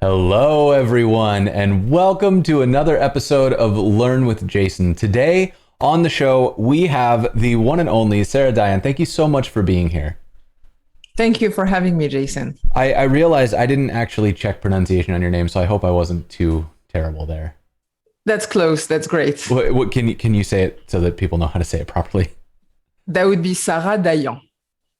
Hello, everyone, and welcome to another episode of Learn with Jason. Today on the show, we have the one and only Sarah Dayan. Thank you so much for being here. Thank you for having me, Jason. I realized I didn't actually check pronunciation on your name, so I hope I wasn't too terrible there. That's close. That's great. What can you say it so that people know how to say it properly? That would be Sarah Dayan.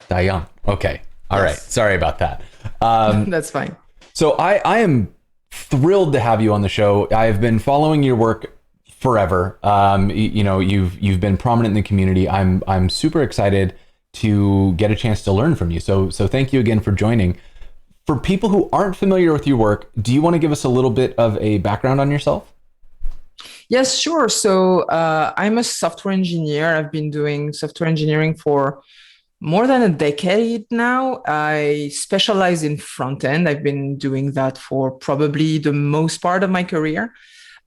Dayan. Okay. All right. Yes. Sorry about that. That's fine. So I am thrilled to have you on the show. I've been following your work forever. You've been prominent in the community. I'm super excited to get a chance to learn from you. So thank you again for joining. For people who aren't familiar with your work, do you want to give us a little bit of a background on yourself? Yes, sure. So I'm a software engineer. I've been doing software engineering for more than a decade now. I specialize in front end. I've been doing that for probably the most part of my career.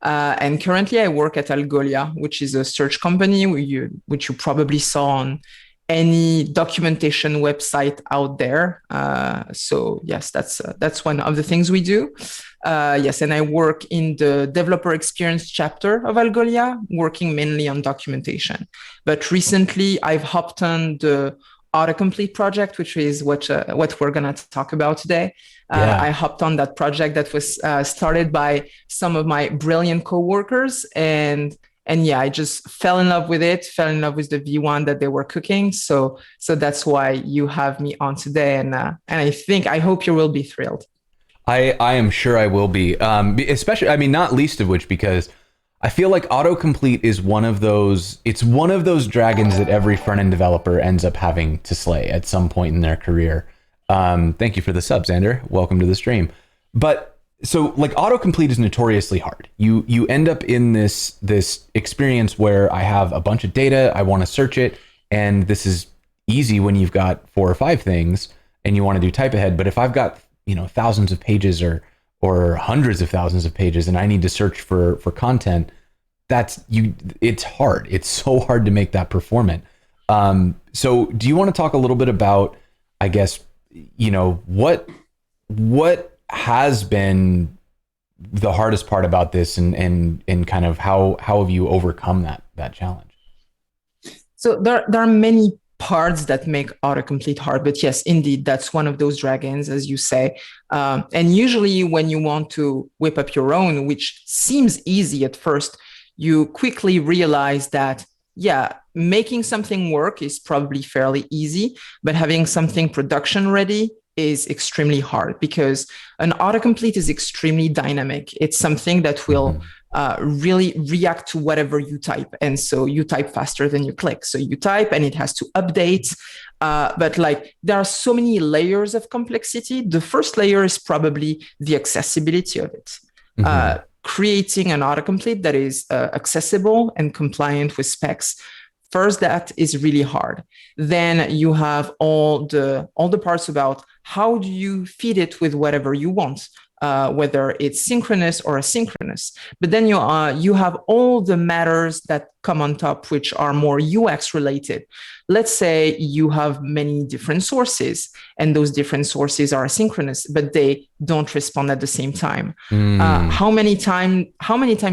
And currently I work at Algolia, which is a search company which you probably saw on any documentation website out there. So yes, that's one of the things we do. Yes, and I work in the developer experience chapter of Algolia, working mainly on documentation. But recently I've hopped on the Autocomplete project, which is what we're going to talk about today. I hopped on that project that was started by some of my brilliant coworkers, and yeah, I just fell in love with it. Fell in love with the V1 that they were cooking. So that's why you have me on today, and I hope you will be thrilled. I am sure I will be, especially, I mean, not least of which because I feel like autocomplete is one of those dragons that every front-end developer ends up having to slay at some point in their career. Thank you for the sub, Xander. Welcome to the stream. But so like autocomplete is notoriously hard. You end up in this experience where I have a bunch of data, I want to search it, and this is easy when you've got 4 or 5 things and you want to do type ahead. But if I've got, thousands of pages or hundreds of thousands of pages and I need to search for content, it's hard. It's so hard to make that performant. So do you want to talk a little bit about, I guess, what has been the hardest part about this and kind of how have you overcome that challenge? So there are many parts that make autocomplete hard, but yes, indeed, that's one of those dragons, as you say. And usually when you want to whip up your own, which seems easy at first, you quickly realize that, yeah, making something work is probably fairly easy, but having something production ready is extremely hard because an autocomplete is extremely dynamic. It's something that will really react to whatever you type. And so you type faster than you click. So you type and it has to update. But like there are so many layers of complexity. The first layer is probably the accessibility of it. Creating an autocomplete that is accessible and compliant with specs. First, that is really hard. Then you have all the parts about how do you feed it with whatever you want, whether it's synchronous or asynchronous. But then you have all the matters that come on top, which are more UX related. Let's say you have many different sources, and those different sources are asynchronous, but they don't respond at the same time. How many times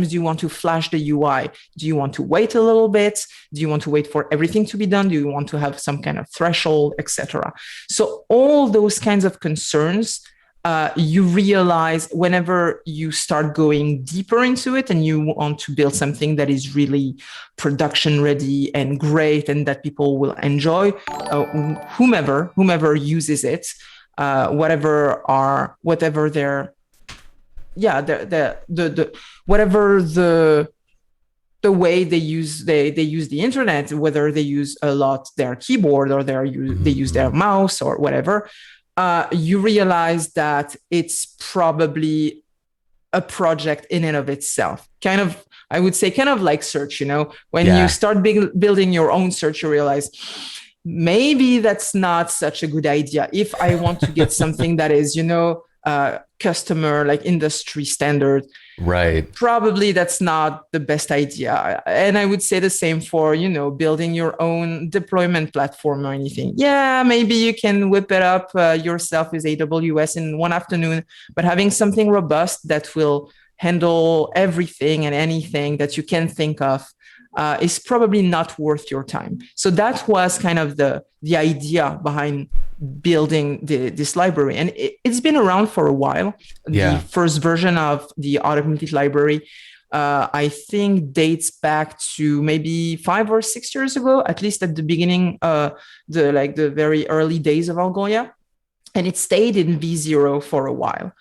do you want to flash the UI? Do you want to wait a little bit? Do you want to wait for everything to be done? Do you want to have some kind of threshold, etc.? So all those kinds of concerns you realize whenever you start going deeper into it and you want to build something that is really production ready and great and that people will enjoy, whomever uses it, whatever the way they use the internet, whether they use a lot their keyboard or they use their mouse or whatever. You realize that it's probably a project in and of itself. I would say kind of like search, when you start building your own search, you realize maybe that's not such a good idea. If I want to get something that is, customer, like industry standard, Right. probably that's not the best idea. And I would say the same for, building your own deployment platform or anything. Yeah, maybe you can whip it up yourself with AWS in one afternoon, but having something robust that will handle everything and anything that you can think of is probably not worth your time. So that was kind of the idea behind building this library. And it's been around for a while. The Yeah. first version of the Autocomplete library, I think, dates back to maybe 5 or 6 years ago, at least at the beginning, the very early days of Algolia. And it stayed in V0 for a while.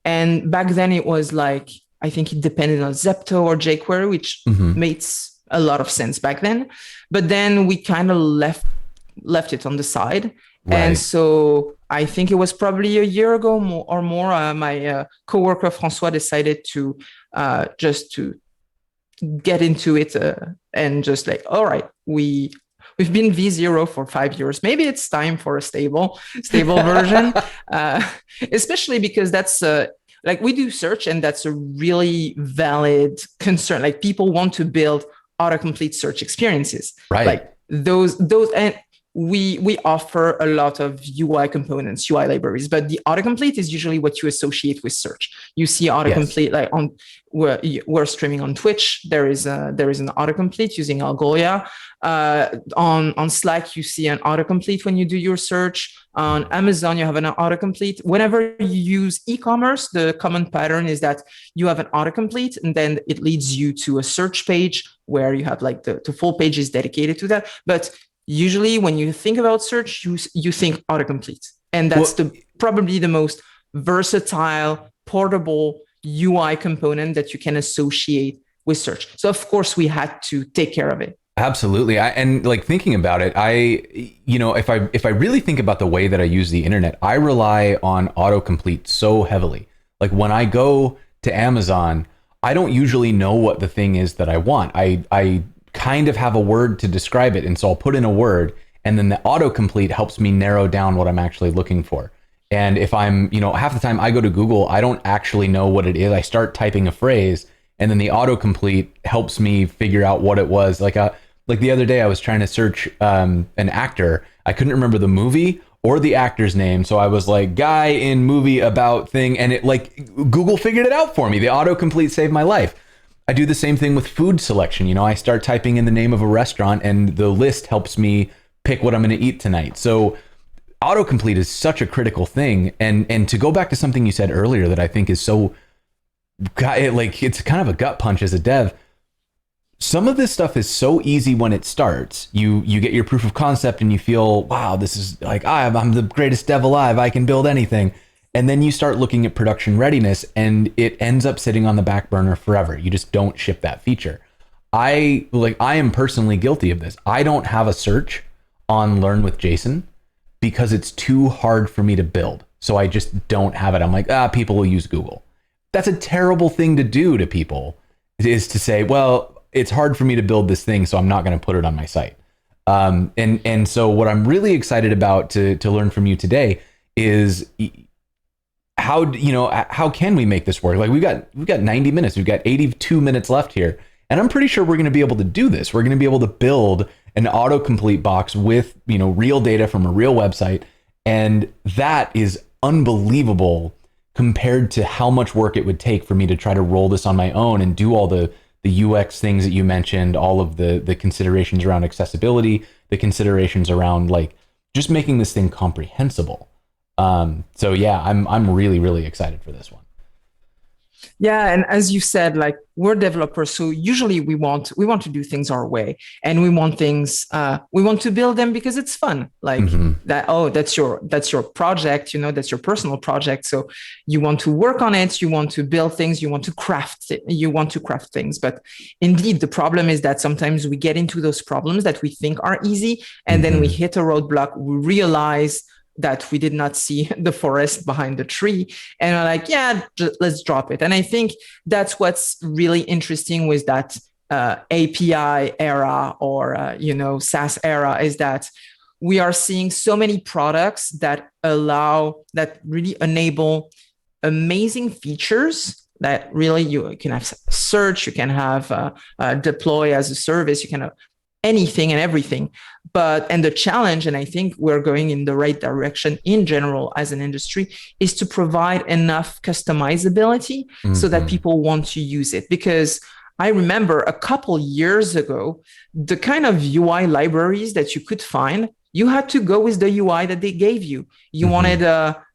And back then it was like, I think it depended on Zepto or jQuery, which made a lot of sense back then. But then we kind of left it on the side. Right. And so I think it was probably a year ago or more, my coworker Francois decided to just to get into it and just like, all right, we've been V0 for 5 years. Maybe it's time for a stable version, especially because that's like we do search, and that's a really valid concern. Like people want to build autocomplete search experiences, Right. like those, and we offer a lot of UI components, UI libraries, but the autocomplete is usually what you associate with search. You see autocomplete, like we're streaming on Twitch. There is an autocomplete using Algolia. On Slack, you see an autocomplete when you do your search. On Amazon, you have an autocomplete. Whenever you use e-commerce, the common pattern is that you have an autocomplete, and then it leads you to a search page where you have like the full page is dedicated to that. But usually when you think about search, you think autocomplete. And that's probably the most versatile, portable UI component that you can associate with search. So of course we had to take care of it. Absolutely. And like thinking about it, if I really think about the way that I use the internet, I rely on autocomplete so heavily. Like when I go to Amazon, I don't usually know what the thing is that I want. I kind of have a word to describe it. And so I'll put in a word, and then the autocomplete helps me narrow down what I'm actually looking for. And if I'm, half the time I go to Google, I don't actually know what it is. I start typing a phrase, and then the autocomplete helps me figure out what it was. Like the other day I was trying to search an actor. I couldn't remember the movie or the actor's name. So I was like, guy in movie about thing. And it like Google figured it out for me. The autocomplete saved my life. I do the same thing with food selection. I start typing in the name of a restaurant, and the list helps me pick what I'm going to eat tonight. So autocomplete is such a critical thing. And to go back to something you said earlier that I think is so, like, it's kind of a gut punch as a dev. Some of this stuff is so easy when it starts. You get your proof of concept and you feel, wow, this is like, I'm the greatest dev alive. I can build anything. And then you start looking at production readiness, and it ends up sitting on the back burner forever. You just don't ship that feature. I am personally guilty of this. I don't have a search on Learn with Jason because it's too hard for me to build. So I just don't have it. I'm like, people will use Google. That's a terrible thing to do to people, is to say, well, it's hard for me to build this thing, so I'm not going to put it on my site. And so what I'm really excited about to learn from you today is how can we make this work? Like we've got 90 minutes, we've got 82 minutes left here, and I'm pretty sure we're going to be able to do this. We're going to be able to build an autocomplete box with real data from a real website, and that is unbelievable compared to how much work it would take for me to try to roll this on my own and do all the UX things that you mentioned, all of the considerations around accessibility, the considerations around like just making this thing comprehensible. So yeah, I'm really, really excited for this one. Yeah, and as you said, like we're developers, so usually we want to do things our way, and we want to build them because it's fun. Like that. Oh, that's your project. That's your personal project. So you want to work on it. You want to build things. You want to craft it. You want to craft things. But indeed, the problem is that sometimes we get into those problems that we think are easy, and then we hit a roadblock. We realize that we did not see the forest behind the tree, and we're like, yeah, let's drop it. And I think that's what's really interesting with that API era or SaaS era, is that we are seeing so many products that really enable amazing features that really you can have search, you can have deploy as a service, you can have anything and everything. And the challenge, and I think we're going in the right direction in general as an industry, is to provide enough customizability so that people want to use it. Because I remember a couple years ago, the kind of UI libraries that you could find, you had to go with the UI that they gave you. You wanted a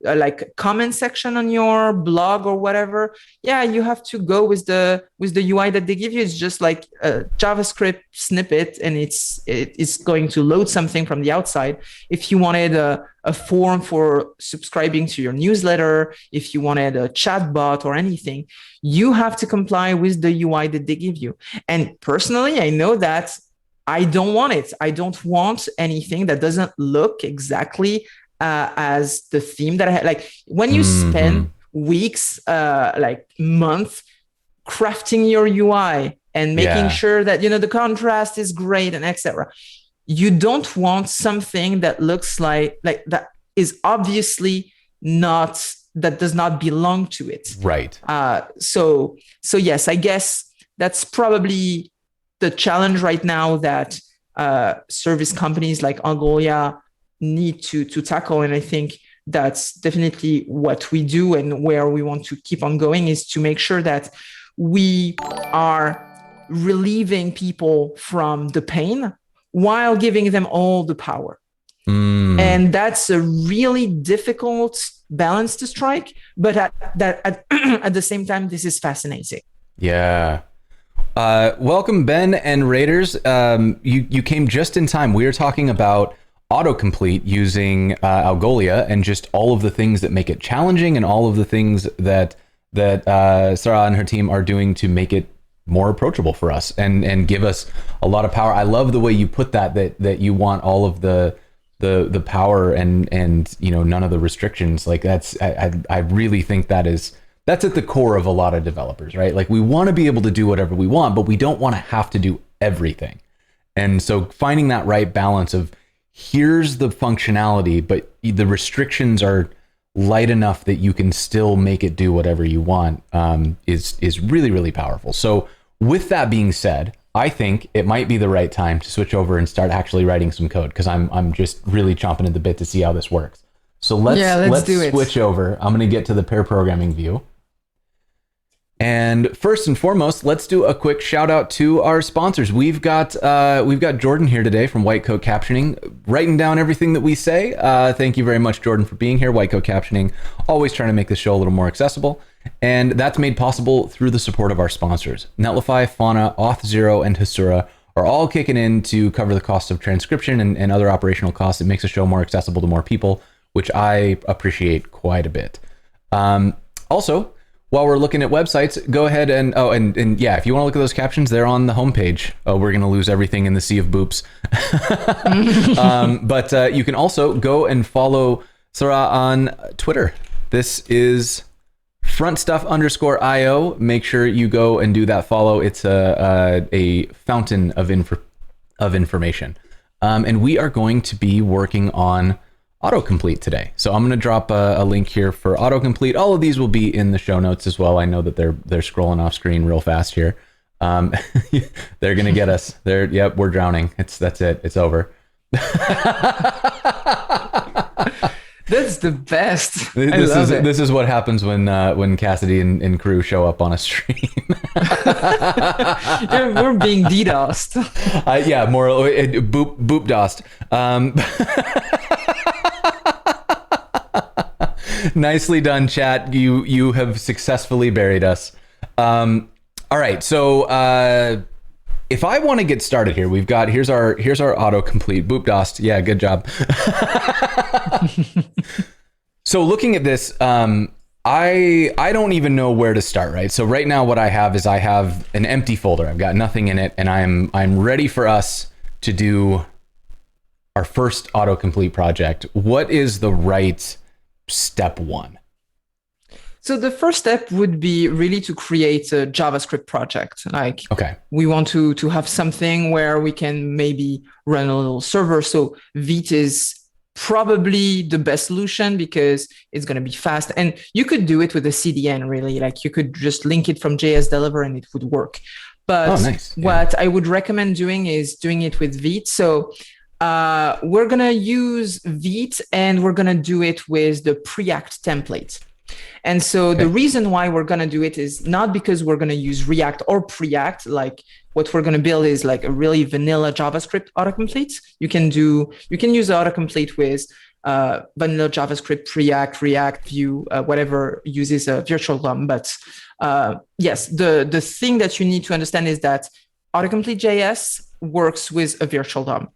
comment section on your blog or whatever. Yeah, you have to go with the UI that they give you. It's just like a JavaScript snippet, and it's going to load something from the outside. If you wanted a form for subscribing to your newsletter, if you wanted a chatbot or anything, you have to comply with the UI that they give you. And personally, I know that I don't want it. I don't want anything that doesn't look exactly as the theme that I had. Like when you spend weeks, like months, crafting your UI and making sure that the contrast is great and etc. You don't want something that looks like that is obviously not, that does not belong to it. Right. So yes, I guess that's probably the challenge right now that service companies like Algolia need to tackle. And I think that's definitely what we do, and where we want to keep on going is to make sure that we are relieving people from the pain while giving them all the power. And that's a really difficult balance to strike, but at the same time, this is fascinating. Yeah. Welcome, Ben and Raiders. You came just in time. We are talking about autocomplete using Algolia, and just all of the things that make it challenging, and all of the things that Sarah and her team are doing to make it more approachable for us and give us a lot of power. I love the way you put that you want all of the power and none of the restrictions. Like I really think that's at the core of a lot of developers, right? Like we want to be able to do whatever we want, but we don't want to have to do everything. And so finding that right balance of here's the functionality, but the restrictions are light enough that you can still make it do whatever you want is really, really powerful. So with that being said, I think it might be the right time to switch over and start actually writing some code, because I'm just really chomping at the bit to see how this works. So let's switch over. I'm going to get to the pair programming view. And first and foremost, let's do a quick shout out to our sponsors. We've got Jordan here today from White Coat Captioning, writing down everything that we say. Thank you very much, Jordan, for being here. White Coat Captioning, always trying to make the show a little more accessible. And that's made possible through the support of our sponsors. Netlify, Fauna, Auth0, and Hasura are all kicking in to cover the cost of transcription and other operational costs. It makes the show more accessible to more people, which I appreciate quite a bit. Also, while we're looking at websites, go ahead and yeah, if you want to look at those captions, they're on the homepage. Oh, we're going to lose everything in the sea of boops. But you can also go and follow Sarah on Twitter. This is frontstuff_io. Make sure you go and do that follow. It's a fountain of information. And we are going to be working on autocomplete today. So I'm going to drop a link here for autocomplete. All of these will be in the show notes as well. I know that they're scrolling off screen real fast here. They're going to get us. Yep, we're drowning. That's it. It's over. That's the best. This is what happens when Cassidy and crew show up on a stream. We're being DDoSed. Yeah, more boop DOSed. Nicely done, chat. You have successfully buried us. All right, so if I want to get started here, here's our autocomplete boop DOSed. Yeah, good job. So looking at this, I don't even know where to start, right? So right now what I have is an empty folder. I've got nothing in it, and I'm ready for us to do our first autocomplete project. What is the right step one? So the first step would be really to create a JavaScript project. Like, okay, we want to have something where we can maybe run a little server. So Vite is probably the best solution because it's going to be fast. And you could do it with a CDN, really. Like you could just link it from JS Deliver and it would work. But nice. What I would recommend doing is doing it with Vite. So we're going to use Vite and we're going to do it with the Preact template. And so the reason why we're going to do it is not because we're going to use React or Preact. Like what we're going to build is like a really vanilla JavaScript autocomplete. You can use autocomplete with vanilla JavaScript, Preact, React, Vue, whatever uses a virtual DOM. But yes, the thing that you need to understand is that Autocomplete JS works with a virtual DOM.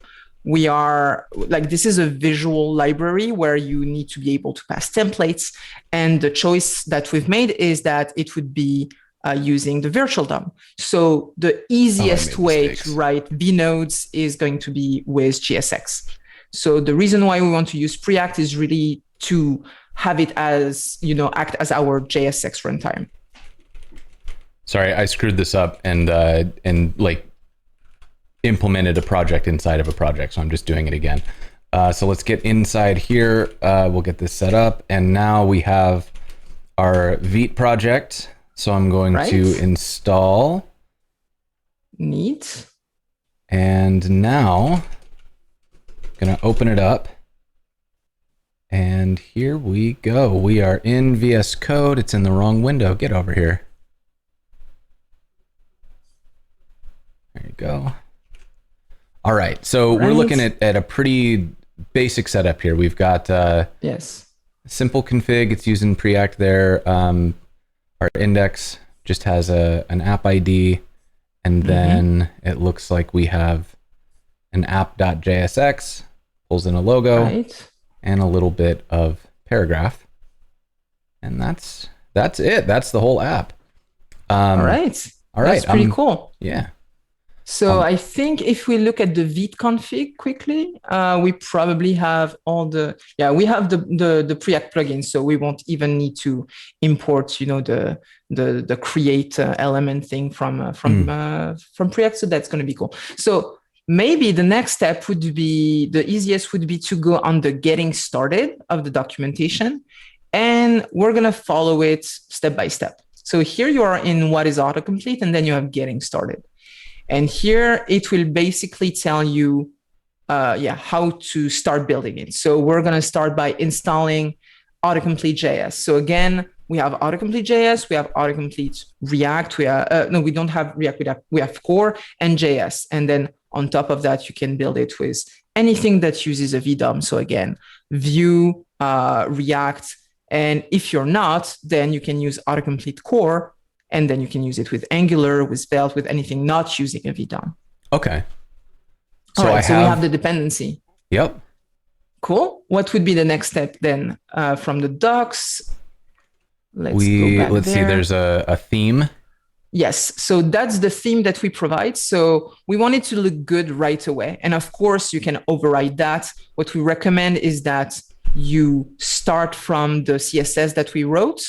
We are like, this is a visual library where you need to be able to pass templates. And the choice that we've made is that it would be using the virtual DOM. So the easiest way to write V nodes is going to be with GSX. So the reason why we want to use Preact is really to have it as, act as our JSX runtime. Sorry, I screwed this up and like implemented a project inside of a project. So I'm just doing it again. So let's get inside here. We'll get this set up. And now we have our Vite project. So I'm going to install. Neat. And now I'm going to open it up. And here we go. We are in VS Code. It's in the wrong window. Get over here. There you go. All right, so we're looking at a pretty basic setup here. We've got simple config. It's using Preact there. Our index just has an app ID, and then it looks like we have an app.jsx, pulls in a logo, and a little bit of paragraph, and that's it. That's the whole app. All right. That's pretty cool. Yeah. So I think if we look at the Vite config quickly, we probably have we have the Preact plugin, so we won't even need to import, the create element thing from Preact. So that's going to be cool. So maybe the next step would be, the easiest would be to go on the getting started of the documentation, and we're going to follow it step by step. So here you are in what is autocomplete, and then you have getting started. And here it will basically tell you, how to start building it. So we're going to start by installing Autocomplete JS. So again, we have Autocomplete JS, we have Autocomplete React. We don't have React. We have Core and JS. And then on top of that, you can build it with anything that uses a VDOM. So again, Vue, React. And if you're not, then you can use Autocomplete Core. And then you can use it with Angular, with Svelte, with anything not using a VDOM. Okay. So we have the dependency. Yep. Cool. What would be the next step then from the docs? Let's see. There's a theme. Yes. So that's the theme that we provide. So we want it to look good right away. And of course, you can override that. What we recommend is that you start from the CSS that we wrote,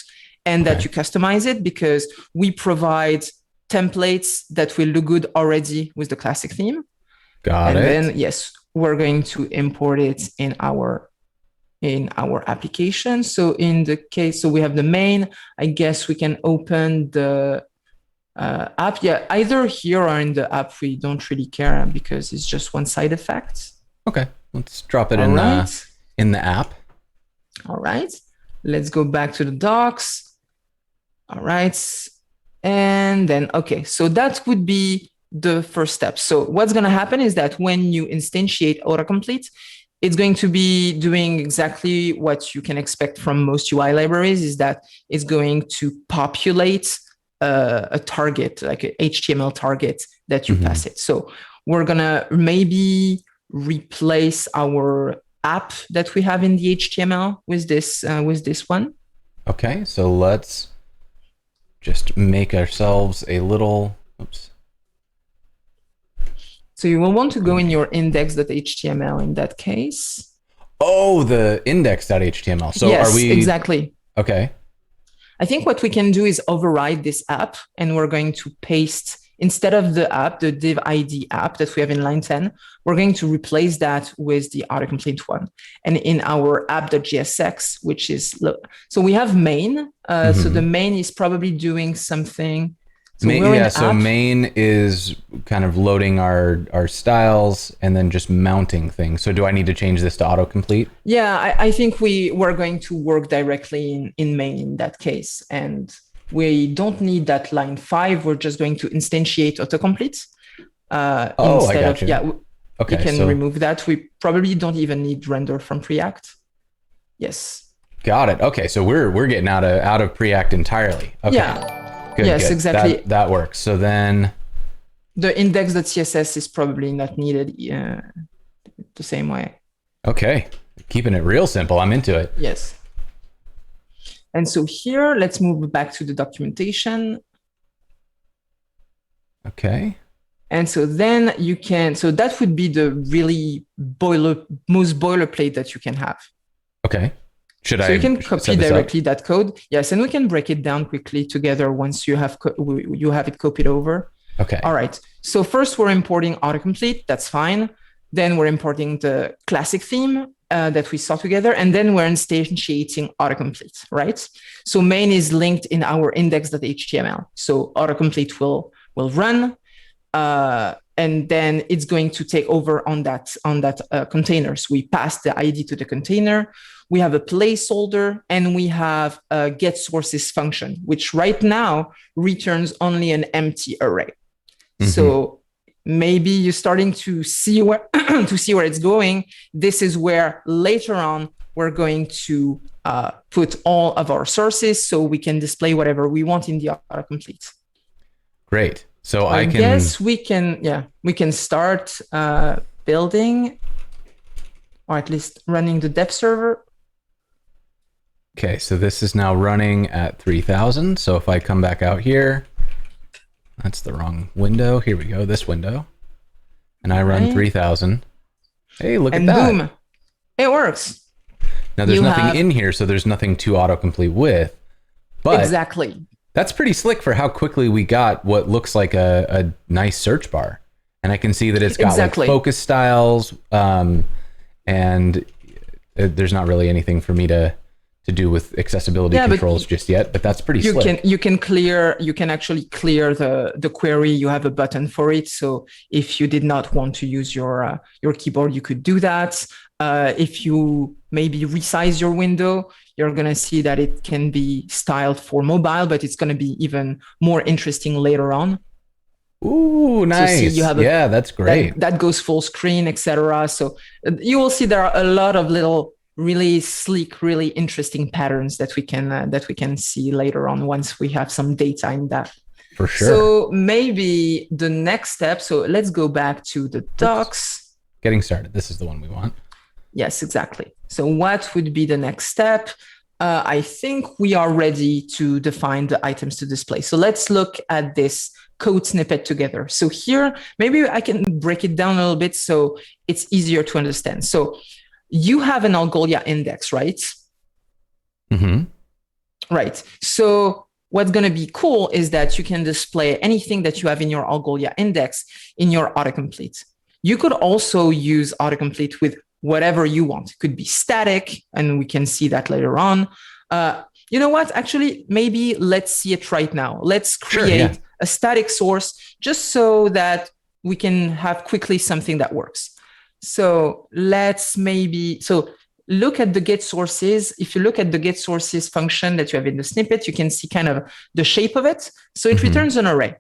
and that you customize it, because we provide templates that will look good already with the classic theme. Got it. And then, yes, we're going to import it in our application. So in the case, so we have the main, I guess we can open the app. Yeah, either here or in the app, we don't really care because it's just one side effect. Okay, let's drop it in the app. All right, let's go back to the docs. All right. And then, so that would be the first step. So what's going to happen is that when you instantiate autocomplete, it's going to be doing exactly what you can expect from most UI libraries, is that it's going to populate a target, like an HTML target that you pass it. So we're going to maybe replace our app that we have in the HTML with this one. Okay. So let's just make ourselves a little, So you will want to go in your index.html in that case. Oh, the index.html. So yes, are we? Exactly. Okay. I think what we can do is override this app, and we're going to paste instead of the app, the div ID app that we have in line 10, we're going to replace that with the autocomplete one. And in our app.jsx, which is, so we have main. So the main is probably doing something. So main is kind of loading our styles and then just mounting things. So do I need to change this to autocomplete? Yeah, I think we're going to work directly in main in that case. And we don't need that line 5. We're just going to instantiate autocomplete. Instead of, okay, we can remove that. We probably don't even need render from Preact. Yes. Got it. Okay, so we're getting out of Preact entirely. Okay. Yeah. Good, yes, good. exactly. That works. So then the index.css is probably not needed the same way. Okay. Keeping it real simple. I'm into it. Yes. And so here, let's move back to the documentation. Okay. And so then you can, so that would be the really most boilerplate that you can have. Okay. So you can copy directly that code. Yes, and we can break it down quickly together once you have it copied over. Okay. All right. So first we're importing autocomplete. That's fine. Then we're importing the classic theme that we saw together, and then we're instantiating autocomplete, right? So main is linked in our index.html. So autocomplete will run, and then it's going to take over on that container. So we pass the ID to the container. We have a placeholder, and we have a get sources function, which right now returns only an empty array. So maybe you're starting to see where it's going. This is where later on we're going to put all of our sources so we can display whatever we want in the autocomplete. Great. So I guess we can start building, or at least running the dev server. Okay, so this is now running at 3000. So if I come back out here, that's the wrong window. Here we go, this window. And I run 3000. Hey, look at that. And boom, it works. Now there's nothing in here, so there's nothing to autocomplete with. But exactly. That's pretty slick for how quickly we got what looks like a nice search bar. And I can see that it's got like focus styles, and there's not really anything for me to do with accessibility controls just yet, but that's pretty slick. You can actually clear the query. You have a button for it. So if you did not want to use your keyboard, you could do that. If you maybe resize your window, you're going to see that it can be styled for mobile, but it's going to be even more interesting later on. Ooh, nice. So see, that's great. That goes full screen, etc. So you will see there are a lot of little really sleek, really interesting patterns that we can see later on once we have some data in that. For sure. So maybe the next step. So let's go back to the docs. Getting started. This is the one we want. Yes, exactly. So what would be the next step? I think we are ready to define the items to display. So let's look at this code snippet together. So here, maybe I can break it down a little bit so it's easier to understand. So you have an Algolia index, right? Right. So what's going to be cool is that you can display anything that you have in your Algolia index in your autocomplete. You could also use autocomplete with whatever you want. It could be static, and we can see that later on. You know what? Actually, maybe let's see it right now. Let's create a static source just so that we can have quickly something that works. So let's look at the get sources. If you look at the get sources function that you have in the snippet, you can see kind of the shape of it. So it returns an array,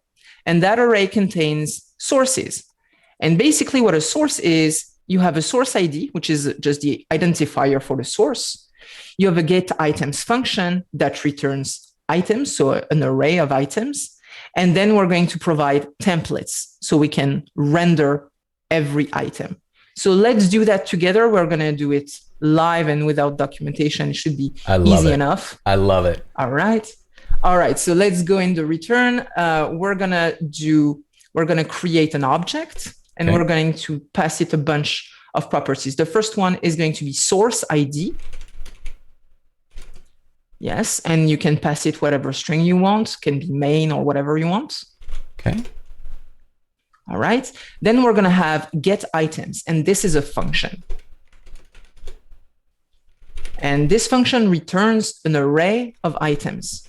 and that array contains sources. And basically what a source is, you have a source ID, which is just the identifier for the source. You have a get items function that returns items, so an array of items. And then we're going to provide templates so we can render every item. So let's do that together. We're going to do it live and without documentation. It should be easy enough. I love it. All right. So let's go in the return. We're going to create an object, and we're going to pass it a bunch of properties. The first one is going to be source ID. Yes, and you can pass it whatever string you want. Can be main or whatever you want. Okay. All right. Then we're going to have get items, and this is a function. And this function returns an array of items.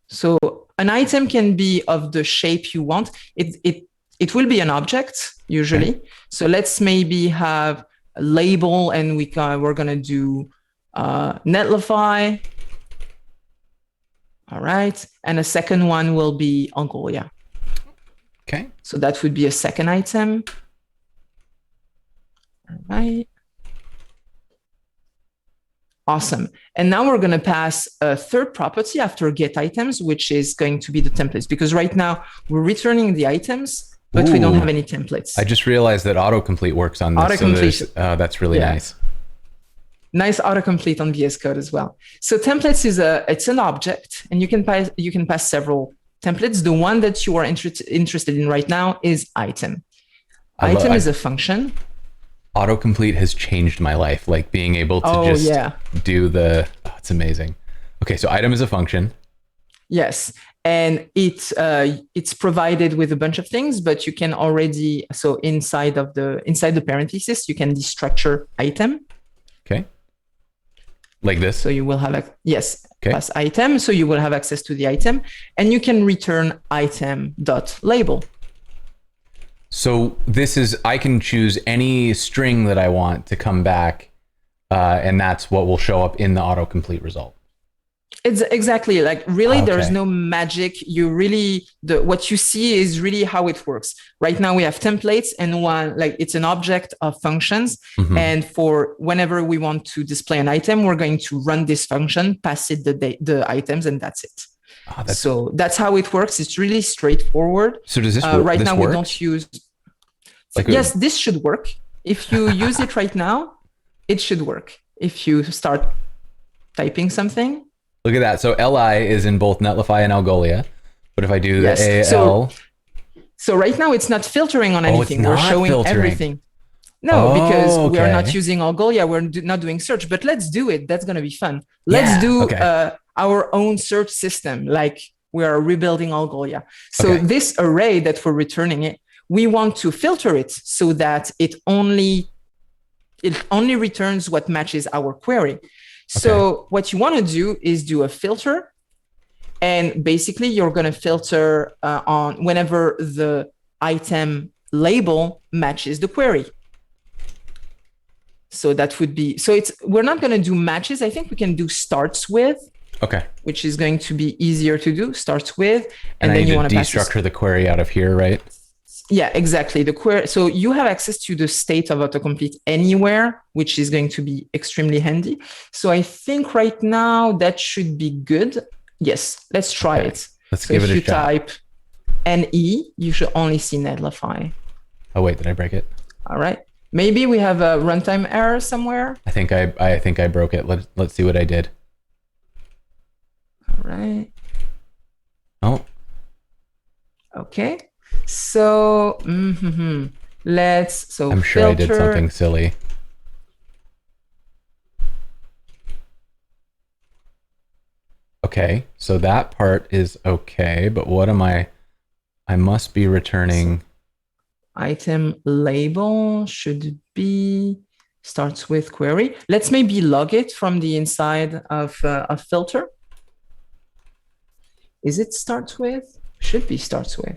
So an item can be of the shape you want. It will be an object usually. Okay. So let's maybe have a label, and we're going to do Netlify. All right. And a second one will be Algolia. Okay. So that would be a second item. All right. Awesome. And now we're going to pass a third property after get items, which is going to be the templates, because right now we're returning the items, but we don't have any templates. I just realized that autocomplete works on this. Autocomplete. So that's really nice. Nice autocomplete on VS Code as well. So templates it's an object, and you can pass several templates. The one that you are interested in right now is item. Item is a function. Autocomplete has changed my life, like being able to do it's amazing. Okay, so item is a function. Yes, and it's provided with a bunch of things, but you can already, so inside the parenthesis, you can destructure item. Okay. Like this. So you will have plus item, so you will have access to the item, and you can return item.label. So this is, I can choose any string that I want to come back, and that's what will show up in the autocomplete result. It's exactly like really, there's no magic. What you see is really how it works. Right now we have templates, and it's an object of functions. Mm-hmm. And for whenever we want to display an item, we're going to run this function, pass it the items, and that's it. So that's how it works. It's really straightforward. So does this work? Right now we don't use. Yes, this should work. If you use it right now, it should work. If you start typing something. Look at that. So li is in both Netlify and Algolia. But if I do the al. So right now it's not filtering on anything. We're showing everything. No, because we are not using Algolia. We're not doing search. But let's do it. That's going to be fun. Let's do our own search system, like we are rebuilding Algolia. So this array that we're returning we want to filter it so that it only returns what matches our query. So what you want to do is do a filter, and basically you're going to filter on whenever the item label matches the query. So that would be, we're not going to do matches. I think we can do starts with. Okay. Which is going to be easier to do, starts with. And then you want to destructure the query out of here, right? Yeah, exactly. The query. So you have access to the state of autocomplete anywhere, which is going to be extremely handy. So I think right now that should be good. Yes, let's try it. Let's give it a shot. If you type NE, you should only see Netlify. Oh wait, did I break it? All right. Maybe we have a runtime error somewhere. I think I broke it. Let's see what I did. All right. Oh. Okay. So I'm sure I did something silly. Okay, so that part is okay, but what am I must be returning. Item label should be starts with query. Let's maybe log it from the inside of a filter. Is it starts with? Should be starts with.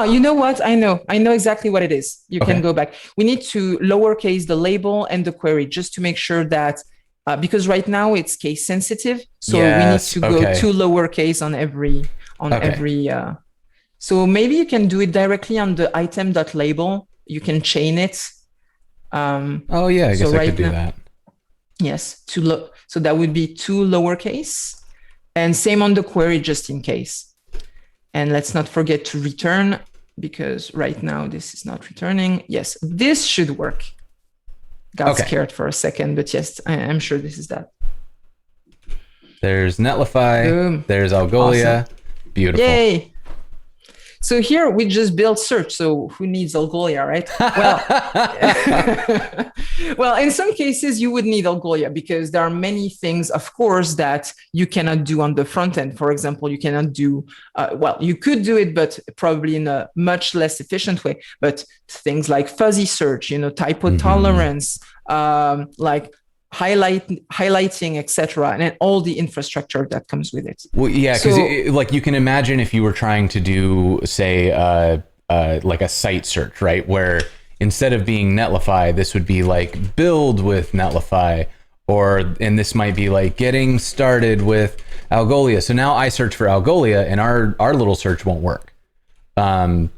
You know what? I know exactly what it is. You can go back. We need to lowercase the label and the query just to make sure that, because right now it's case sensitive. So we need to go to lowercase on every, so maybe you can do it directly on the item.label. You can chain it. I guess I could do that. Yes. So that would be to lowercase, and same on the query just in case. And let's not forget to return, because right now this is not returning. Yes, this should work. Got scared for a second, but yes, I'm sure this is that. There's Netlify. Boom. There's Algolia. Awesome. Beautiful. Yay. So here we just build search. So who needs Algolia, right? Well, in some cases you would need Algolia because there are many things, of course, that you cannot do on the front end. For example, you cannot do, you could do it, but probably in a much less efficient way. But things like fuzzy search, typo tolerance, like highlighting, etc., and then all the infrastructure that comes with it. Well, yeah, because like you can imagine if you were trying to do, say, like a site search, right, where instead of being Netlify, this would be like build with Netlify, and this might be like getting started with Algolia. So now I search for Algolia, and our little search won't work. And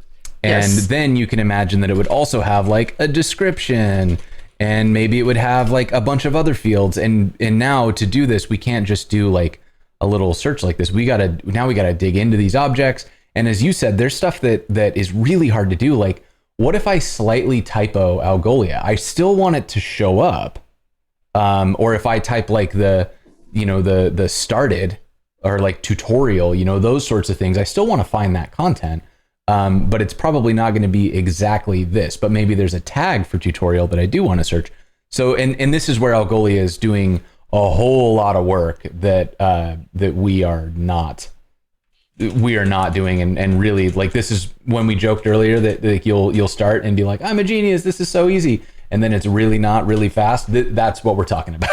then you can imagine that it would also have like a description. And maybe it would have like a bunch of other fields. And now to do this, we can't just do like a little search like this. We gotta dig into these objects. And as you said, there's stuff that is really hard to do. Like, what if I slightly typo Algolia? I still want it to show up. Or if I type like the started or like tutorial, those sorts of things, I still want to find that content. But it's probably not going to be exactly this, but maybe there's a tag for tutorial that I do want to search. So, and this is where Algolia is doing a whole lot of work that we are not doing. And really, like, this is when we joked earlier that like, you'll start and be like, I'm a genius, this is so easy. And then it's really not really fast. That's what we're talking about.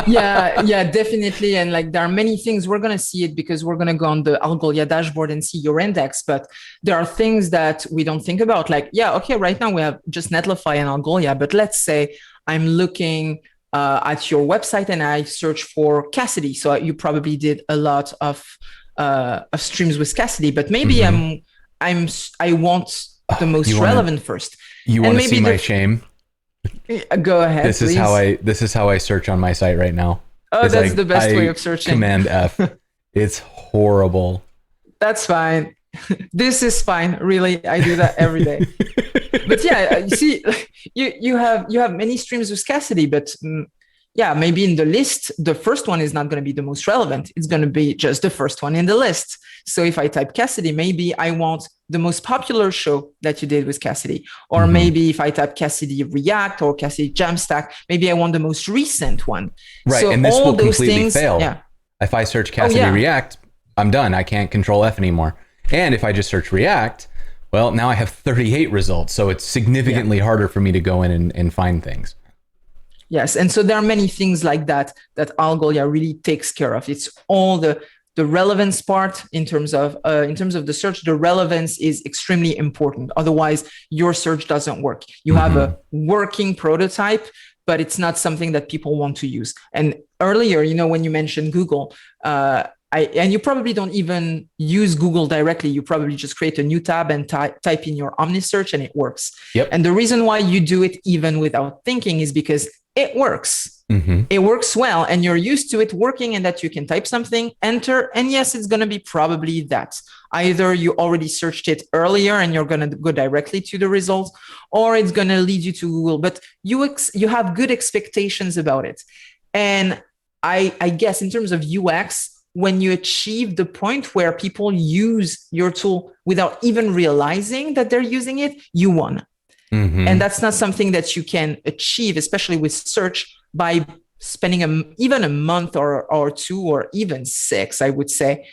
yeah, definitely. And like there are many things we're going to see it because we're going to go on the Algolia dashboard and see your index. But there are things that we don't think about. Like, right now we have just Netlify and Algolia. But let's say I'm looking at your website and I search for Cassidy. So you probably did a lot of streams with Cassidy. But maybe I want the most relevant first. You want to see my shame? Go ahead. This is how I search on my site right now. Oh, that's the best way of searching. Command F. It's horrible. That's fine. This is fine. Really, I do that every day. But yeah, you see, you have many streams with Cassidy, but maybe in the list, the first one is not going to be the most relevant. It's going to be just the first one in the list. So if I type Cassidy, maybe I want the most popular show that you did with Cassidy. Or maybe if I type Cassidy React or Cassidy Jamstack, maybe I want the most recent one. Right, so and this will completely fail. Yeah. If I search Cassidy React, I'm done. I can't control F anymore. And if I just search React, well, now I have 38 results. So it's significantly harder for me to go in and find things. Yes, and so there are many things like that Algolia really takes care of. It's all the relevance part in terms of the search. The relevance is extremely important. Otherwise, your search doesn't work. You have a working prototype, but it's not something that people want to use. And earlier, when you mentioned Google, and you probably don't even use Google directly. You probably just create a new tab and type in your OmniSearch and it works. Yep. And the reason why you do it even without thinking is because it works. It works well, and you're used to it working, and that you can type something, enter, and yes, it's going to be probably that. Either you already searched it earlier and you're going to go directly to the results, or it's going to lead you to Google. But you have good expectations about it. And I guess in terms of UX, when you achieve the point where people use your tool without even realizing that they're using it, you won. And that's not something that you can achieve, especially with search, by spending even a month or two or even 6, I would say,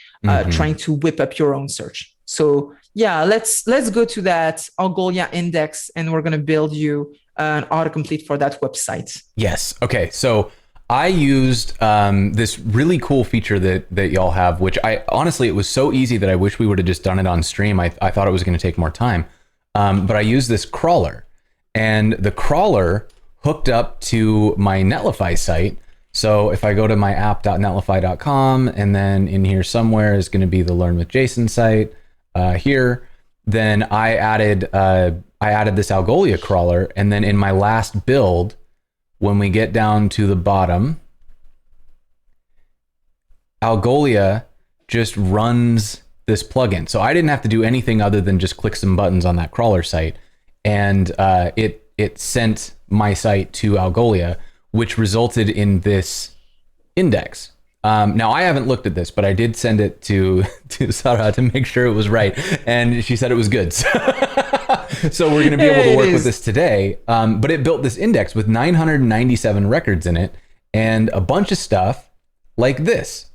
trying to whip up your own search. So yeah, let's go to that Algolia index, and we're going to build you an autocomplete for that website. Yes. Okay. So I used this really cool feature that y'all have, which honestly, it was so easy that I wish we would have just done it on stream. I thought it was going to take more time. But I use this crawler, and the crawler hooked up to my Netlify site. So if I go to my app.netlify.com, and then in here somewhere is going to be the Learn with Jason site here, then I added this Algolia crawler, and then in my last build, when we get down to the bottom, Algolia just runs this plugin. So I didn't have to do anything other than just click some buttons on that crawler site, and it sent my site to Algolia, which resulted in this index. Now I haven't looked at this, but I did send it to Sarah to make sure it was right, and she said it was good. So we're going to be able to work with this today. But it built this index with 997 records in it and a bunch of stuff like this.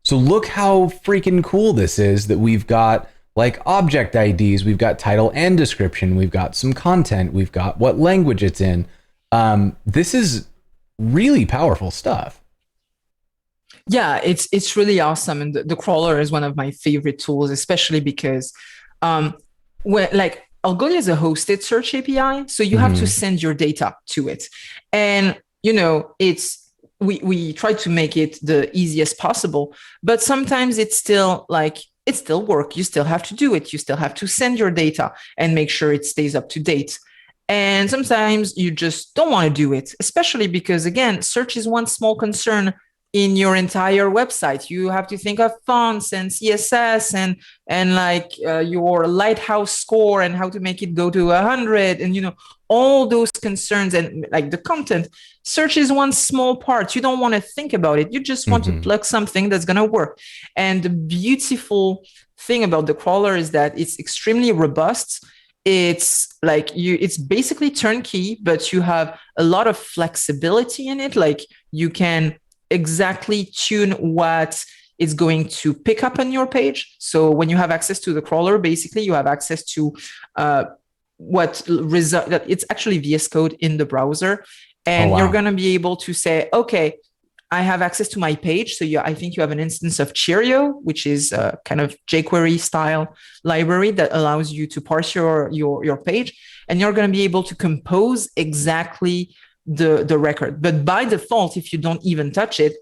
So look how freaking cool this is, that we've got like object IDs, we've got title and description, we've got some content, we've got what language it's in. This is really powerful stuff. Yeah, it's really awesome. And the crawler is one of my favorite tools, especially because when like Algolia is a hosted search API, so you have to send your data to it. And we try to make it the easiest possible, but sometimes it's still work. You still have to do it. You still have to send your data and make sure it stays up to date. And sometimes you just don't want to do it, especially because, again, search is one small concern in your entire website. You have to think of fonts and CSS and your lighthouse score and how to make it go to 100 and all those concerns and like the content. Search is one small part. You don't want to think about it. You just want to plug something that's going to work. And the beautiful thing about the crawler is that it's extremely robust. It's basically turnkey, but you have a lot of flexibility in it. Like you can exactly tune what is going to pick up on your page. So when you have access to the crawler, basically you have access to it's actually VS Code in the browser. And you're going to be able to say, okay, I have access to my page. So I think you have an instance of Cheerio, which is a kind of jQuery style library that allows you to parse your page. And you're going to be able to compose exactly the record. But by default, if you don't even touch it,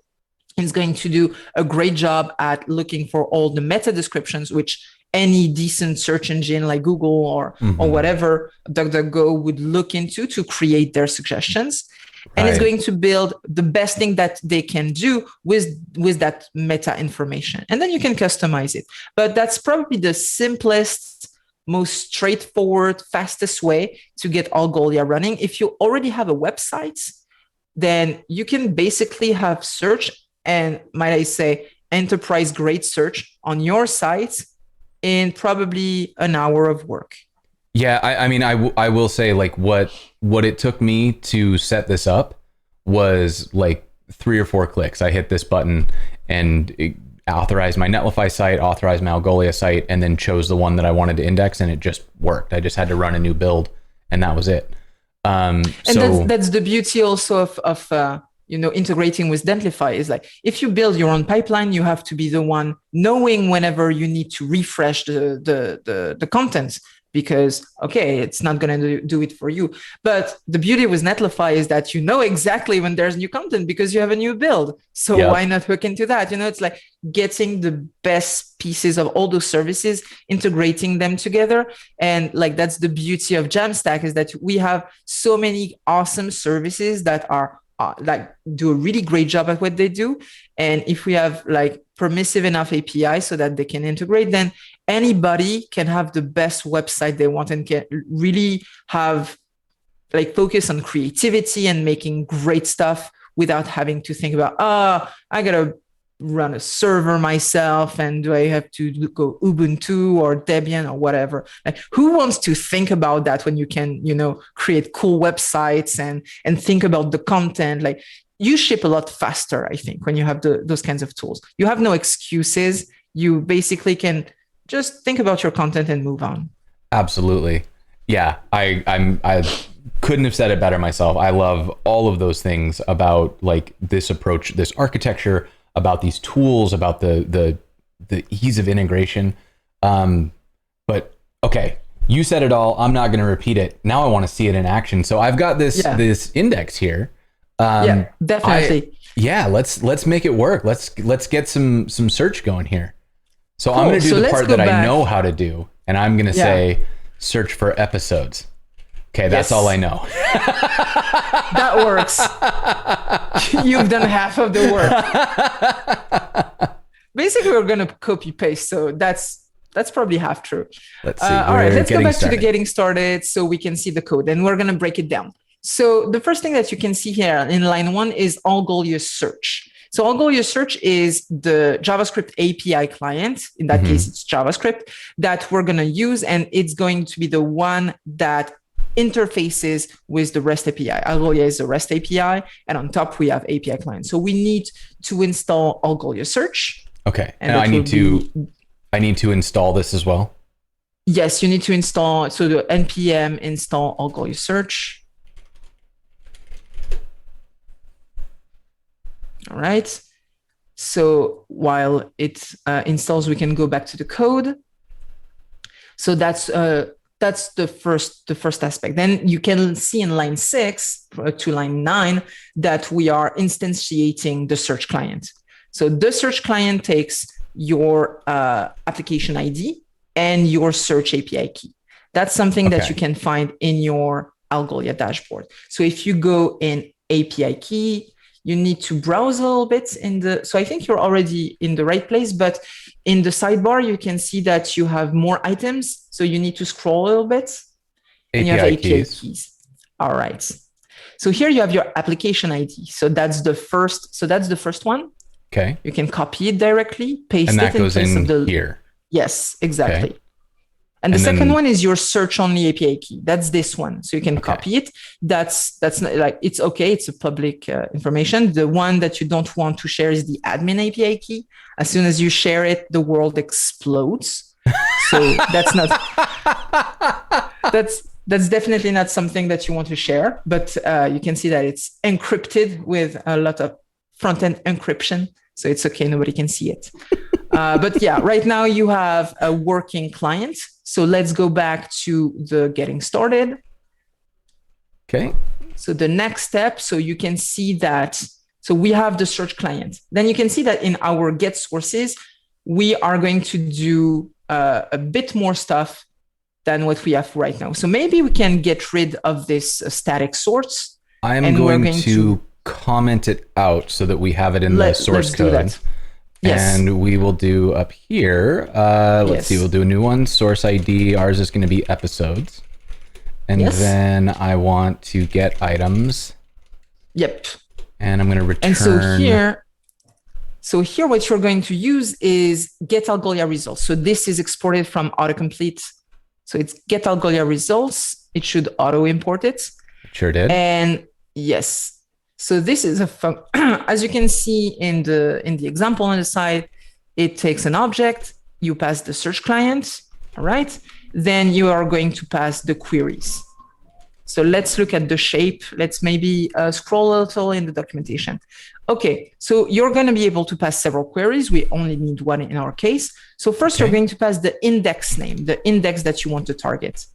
it's going to do a great job at looking for all the meta descriptions, which any decent search engine like Google or whatever, DuckDuckGo would look into to create their suggestions. And it's going to build the best thing that they can do with that meta information. And then you can customize it. But that's probably the simplest, most straightforward, fastest way to get Algolia running. If you already have a website, then you can basically have search and, might I say, enterprise grade search on your site in probably an hour of work. Yeah, I will say, like, what it took me to set this up was like 3 or 4 clicks. I hit this button and it authorized my Netlify site, authorized my Algolia site, and then chose the one that I wanted to index, and it just worked. I just had to run a new build, and that was it. And that's the beauty also of integrating with Netlify is like, if you build your own pipeline, you have to be the one knowing whenever you need to refresh the content, because, okay, it's not going to do it for you. But the beauty with Netlify is that you know exactly when there's new content because you have a new build. So why not hook into that? It's like getting the best pieces of all those services, integrating them together. And like, that's the beauty of Jamstack, is that we have so many awesome services that are do a really great job at what they do. And if we have like permissive enough API so that they can integrate, then anybody can have the best website they want and can really have like focus on creativity and making great stuff without having to think about, I gotta run a server myself, and do I have to go Ubuntu or Debian or whatever? Like, who wants to think about that when you can, create cool websites and think about the content? Like, you ship a lot faster, I think, when you have those kinds of tools. You have no excuses. You basically can just think about your content and move on. Absolutely. Yeah, I couldn't have said it better myself. I love all of those things about like this approach, this architecture, about these tools, about the ease of integration. But okay, you said it all. I'm not going to repeat it. Now I want to see it in action. So I've got this index here. Yeah, definitely. Let's make it work. Let's get some search going here. So cool. I'm going to do the part that I know how to do, and I'm going to say search for episodes. Okay, that's all I know. That works. You've done half of the work. Basically, we're going to copy paste, so that's probably half true. Let's see. All right, let's go back to the getting started so we can see the code, and we're going to break it down. So the first thing that you can see here in line 1 is Algolia search. So Algolia Search is the JavaScript API client. In that case, it's JavaScript that we're going to use, and it's going to be the one that interfaces with the REST API. Algolia is the REST API, and on top we have API client. So we need to install Algolia Search. Okay, and I need to install this as well. Yes, you need to install. So the npm install Algolia Search. All right. So while it installs, we can go back to the code. So that's the first aspect. Then you can see in line 6 to line 9 that we are instantiating the search client. So the search client takes your application ID and your search API key. That's something that you can find in your Algolia dashboard. So if you go in API key, you need to browse a little bit so I think you're already in the right place, but in the sidebar, you can see that you have more items. So you need to scroll a little bit. And you have API keys. All right. So here you have your application ID. So that's the first one. Okay. You can copy it directly, paste and that it goes in here. Yes, exactly. Okay. And the second one is your search only API key. That's this one. So you can copy it. That's not like, it's okay. It's a public information. The one that you don't want to share is the admin API key. As soon as you share it, the world explodes. So that's not, that's definitely not something that you want to share, but you can see that it's encrypted with a lot of front-end encryption. So it's okay. Nobody can see it. But yeah, right now you have a working client. So let's go back to the getting started. Okay. So the next step, so you can see that, so we have the search client. Then you can see that in our get sources, we are going to do a bit more stuff than what we have right now. So maybe we can get rid of this static source. I am going to comment it out so that we have it in the source code. Yes. And we will do up here, let's see, we'll do a new one, source ID. Ours is going to be episodes. And then I want to get items. Yep. And I'm going to return. And so here what you're going to use is get Algolia Results. So this is exported from Autocomplete. So it's get Algolia Results. It should auto import it. It sure did. And yes. So this is as you can see in the example on the side, it takes an object, you pass the search client, all right? Then you are going to pass the queries. So let's look at the shape. Let's maybe scroll a little in the documentation. Okay, so you're going to be able to pass several queries. We only need one in our case. So first you're going to pass the index name, the index that you want to target.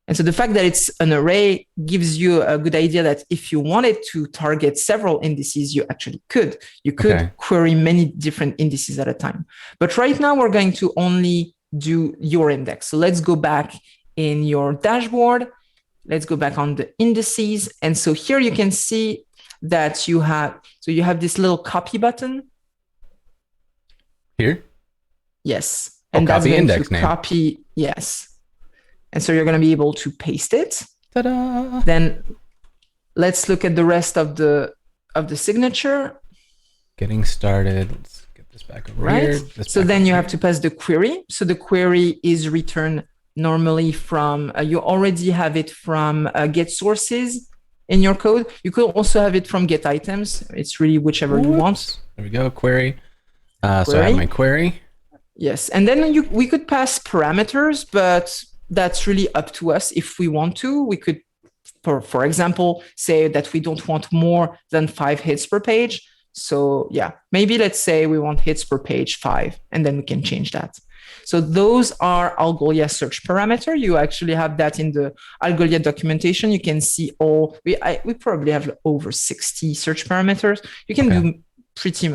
And so the fact that it's an array gives you a good idea that if you wanted to target several indices, you actually could. You could query many different indices at a time. But right now, we're going to only do your index. So let's go back in your dashboard. Let's go back on the indices. And so here you can see that you have this little copy button. Here? Yes. And that's copy going index to name. Copy, yes. And so you're going to be able to paste it. Ta-da! Then let's look at the rest of the signature. Getting started. Let's get this back over here. So then you have to pass the query. So the query is returned normally from, you already have it from get sources in your code. You could also have it from get items. It's really whichever you want. There we go, query. So I have my query. Yes, and then we could pass parameters, but that's really up to us. If we want to, we could, for example, say that we don't want more than 5 hits per page. So yeah, maybe let's say we want hits per page 5, and then we can change that. So those are Algolia search parameter. You actually have that in the Algolia documentation. You can see we probably have over 60 search parameters. You can do pretty,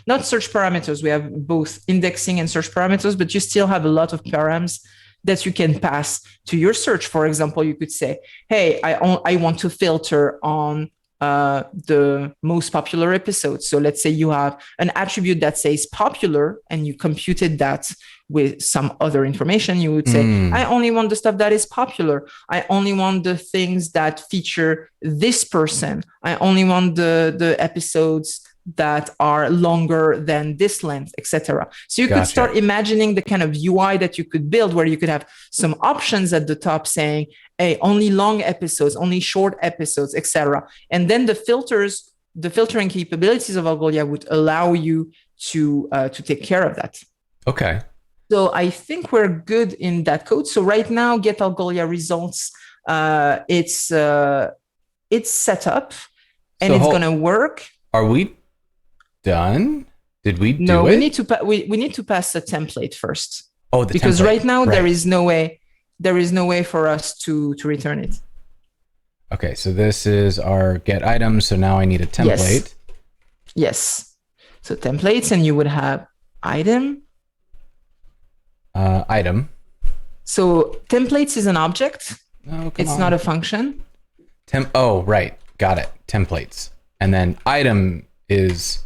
not search parameters. We have both indexing and search parameters, but you still have a lot of params that you can pass to your search. For example, you could say, hey, I want to filter on the most popular episodes. So let's say you have an attribute that says popular and you computed that with some other information. You would say, I only want the stuff that is popular. I only want the things that feature this person. I only want the episodes that are longer than this length, etc. So you could start imagining the kind of UI that you could build where you could have some options at the top saying, hey, only long episodes, only short episodes, etc. And then the filtering capabilities of Algolia would allow you to take care of that. Okay. So I think we're good in that code. So right now, get Algolia results. It's set up and it's going to work. Are we done? Did we do it? No, we need to pass a template first. Oh, because template. Right now there is no way for us to return it. Okay, so this is our get items. So now I need a template. Yes. So templates, and you would have item. Item. So templates is an object. Oh, it's not a function. Oh, right. Got it. Templates. And then item is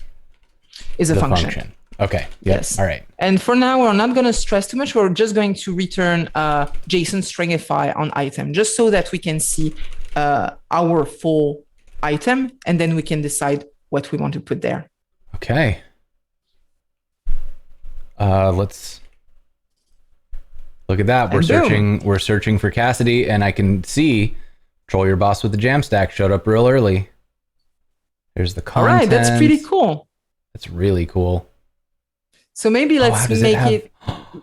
a function. Okay. Yep. Yes. All right. And for now, we're not going to stress too much. We're just going to return JSON stringify on item, just so that we can see our full item, and then we can decide what we want to put there. Okay. Let's look at that. We're searching for Cassidy, and I can see Troll Your Boss with the Jamstack showed up real early. There's the content. All right, that's pretty cool. That's really cool. So maybe let's make it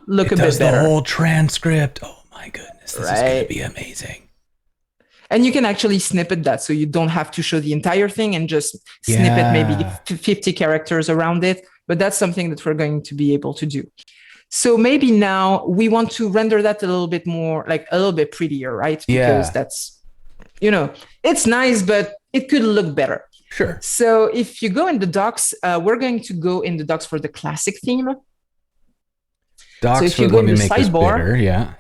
look a bit better. It does the whole transcript. Oh my goodness, this is going to be amazing. And you can actually snippet that, so you don't have to show the entire thing and just snippet maybe 50 characters around it. But that's something that we're going to be able to do. So maybe now we want to render that a little bit more, like a little bit prettier, right? Because that's, it's nice, but it could look better. Sure. So if you go in the docs, we're going to go in the docs for the classic theme. Docs, so if you go in the sidebar,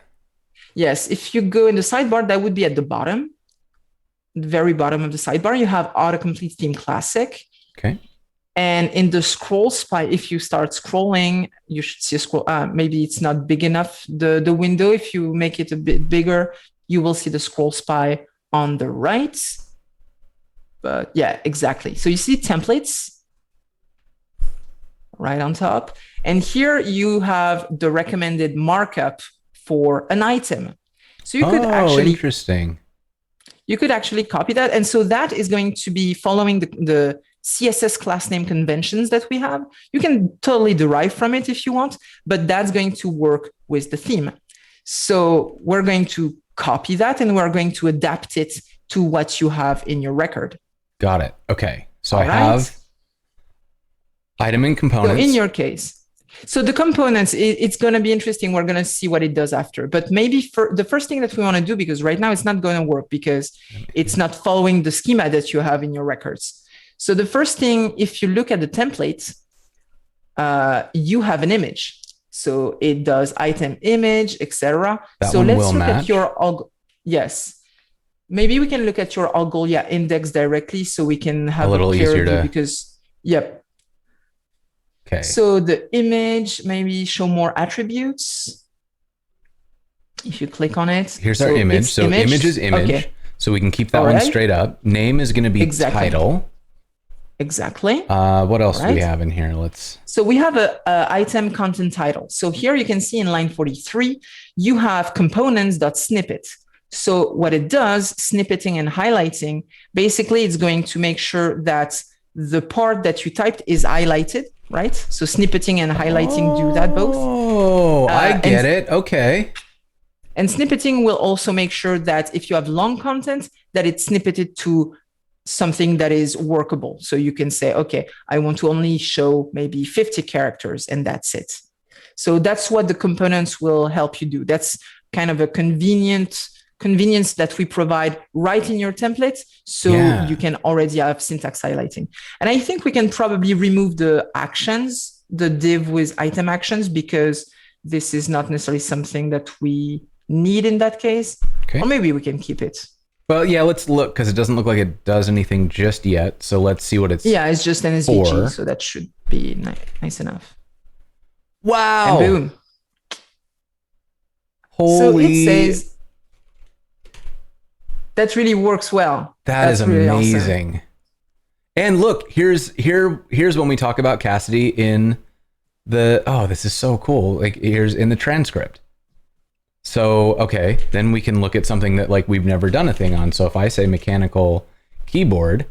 yes, if you go in the sidebar, that would be at the bottom, the very bottom of the sidebar. You have Autocomplete Theme Classic. Okay. And in the scroll spy, if you start scrolling, you should see a scroll. Maybe it's not big enough, the window. If you make it a bit bigger, you will see the scroll spy on the right. But yeah, exactly. So you see templates right on top. And here you have the recommended markup for an item. So you could interesting. You could actually copy that. And so that is going to be following the CSS class name conventions that we have. You can totally derive from it if you want, but that's going to work with the theme. So we're going to copy that and we're going to adapt it to what you have in your record. Got it. Okay. So I have item and components. So in your case, so the components, it's going to be interesting. We're going to see what it does after. But maybe for the first thing that we want to do, because right now it's not going to work because it's not following the schema that you have in your records. So the first thing, if you look at the template, you have an image. So it does item image, etc. So let's look at your yes. Maybe we can look at your Algolia index directly so we can have a little easier to because yep. Okay. So the image, maybe show more attributes. If you click on it. Here's our image. So image is image. Okay. So we can keep that one straight up. Name is going to be title. Exactly. What else do we have in here? So we have a item content title. So here you can see in line 43, you have components.snippet. So what it does, snippeting and highlighting, basically it's going to make sure that the part that you typed is highlighted, right? So snippeting and highlighting do that both. Oh, I get it. Okay. And snippeting will also make sure that if you have long content, that it's snippeted to something that is workable. So you can say, okay, I want to only show maybe 50 characters and that's it. So that's what the components will help you do. That's kind of a convenience that we provide right in your template. So you can already have syntax highlighting. And I think we can probably remove the actions, the div with item actions, because this is not necessarily something that we need in that case. Okay. Or maybe we can keep it. Well, yeah, let's look, because it doesn't look like it does anything just yet. So let's see what it's it's just an SVG, so that should be nice enough. Wow. And boom. Holy. So it says, that really works well. That's really amazing. Awesome. And look, here's when we talk about Cassidy in the, oh, this is so cool. Like here's in the transcript. So, okay, then we can look at something that like we've never done a thing on. So if I say mechanical keyboard,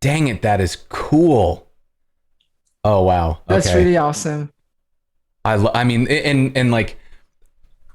dang it, that is cool. Oh, wow. Okay. That's really awesome. I mean, and like,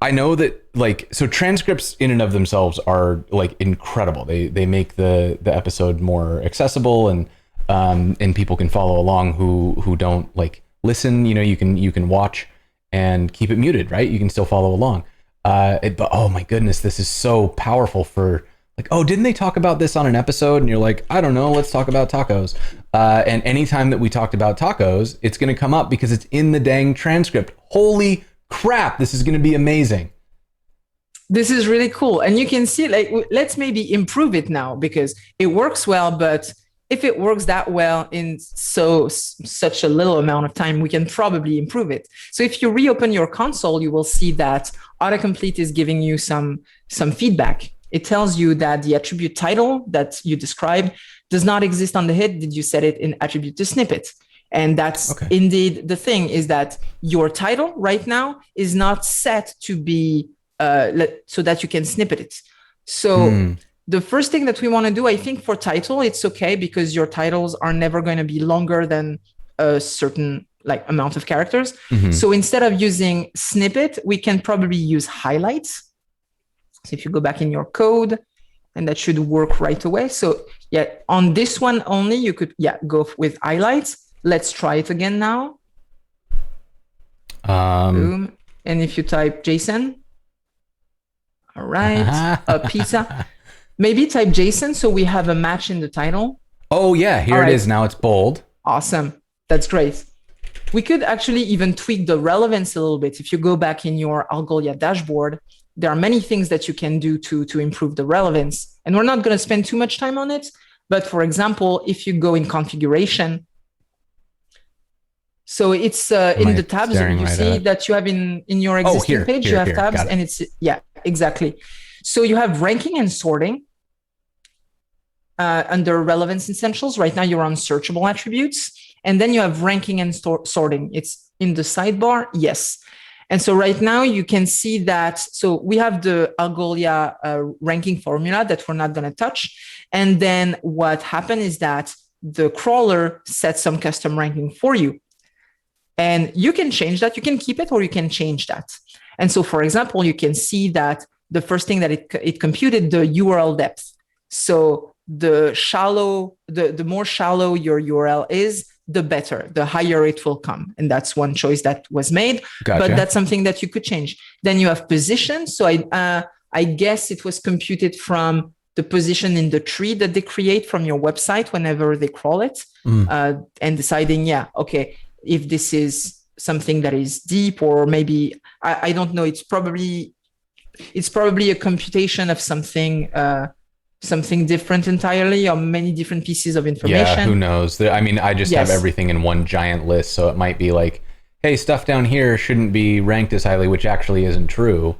I know that like, so transcripts in and of themselves are like incredible. They make the episode more accessible, and people can follow along who don't like listen. You know, you can watch and keep it muted, right? You can still follow along. But oh my goodness, this is so powerful for like, oh, didn't they talk about this on an episode? And you're like, I don't know, let's talk about tacos. And anytime that we talked about tacos, it's going to come up because it's in the dang transcript. Holy crap, this is going to be amazing. This is really cool. And you can see, like, let's maybe improve it now because it works well, but if it works that well in such a little amount of time, we can probably improve it. So if you reopen your console, you will see that Autocomplete is giving you some feedback. It tells you that the attribute title that you described does not exist on the head. Did you set it in attribute to snippet? And that's indeed the thing, is that your title right now is not set to be so that you can snippet it. So the first thing that we want to do, I think for title, it's okay because your titles are never going to be longer than a certain like amount of characters. So instead of using snippet, we can probably use highlights. So if you go back in your code, and that should work right away. So yeah, on this one only, you could go with highlights. Let's try it again now. Boom. And if you type JSON, all right, pizza. Maybe type JSON so we have a match in the title. Oh yeah, here it is. Now it's bold. Awesome. That's great. We could actually even tweak the relevance a little bit. If you go back in your Algolia dashboard, there are many things that you can do to improve the relevance. And we're not going to spend too much time on it. But for example, if you go in configuration, so it's in the tabs, you see that you have in your existing page, you have tabs, and it's, yeah, exactly. So you have ranking and sorting under relevance essentials. Right now you're on searchable attributes. And then you have ranking and sorting. It's in the sidebar. Yes. And so right now you can see that. So we have the Algolia ranking formula that we're not going to touch. And then what happened is that the crawler sets some custom ranking for you. And you can change that. You can keep it or you can change that. And so, for example, you can see that the first thing that it computed, the URL depth. So the more shallow your URL is, the better, the higher it will come. And that's one choice that was made. Gotcha. But that's something that you could change. Then you have position. So I guess it was computed from the position in the tree that they create from your website whenever they crawl it, and deciding, okay, if this is something that is deep, or maybe I don't know, it's probably a computation of something different entirely, or many different pieces of information. Yeah, who knows? I mean, I just have everything in one giant list, so it might be like, hey, stuff down here shouldn't be ranked as highly, which actually isn't true.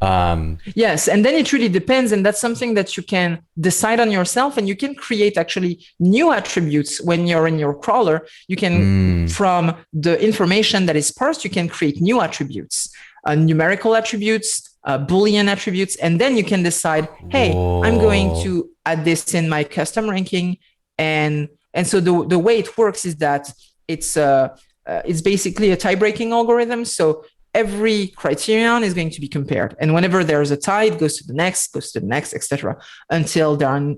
Yes, and then it really depends, and that's something that you can decide on yourself, and you can create actually new attributes when you're in your crawler. You can, from the information that is parsed, you can create new attributes, numerical attributes, Boolean attributes, and then you can decide, hey, I'm going to add this in my custom ranking. And so the way it works is that it's basically a tie-breaking algorithm. So every criterion is going to be compared. And whenever there's a tie, it goes to the next, etc., until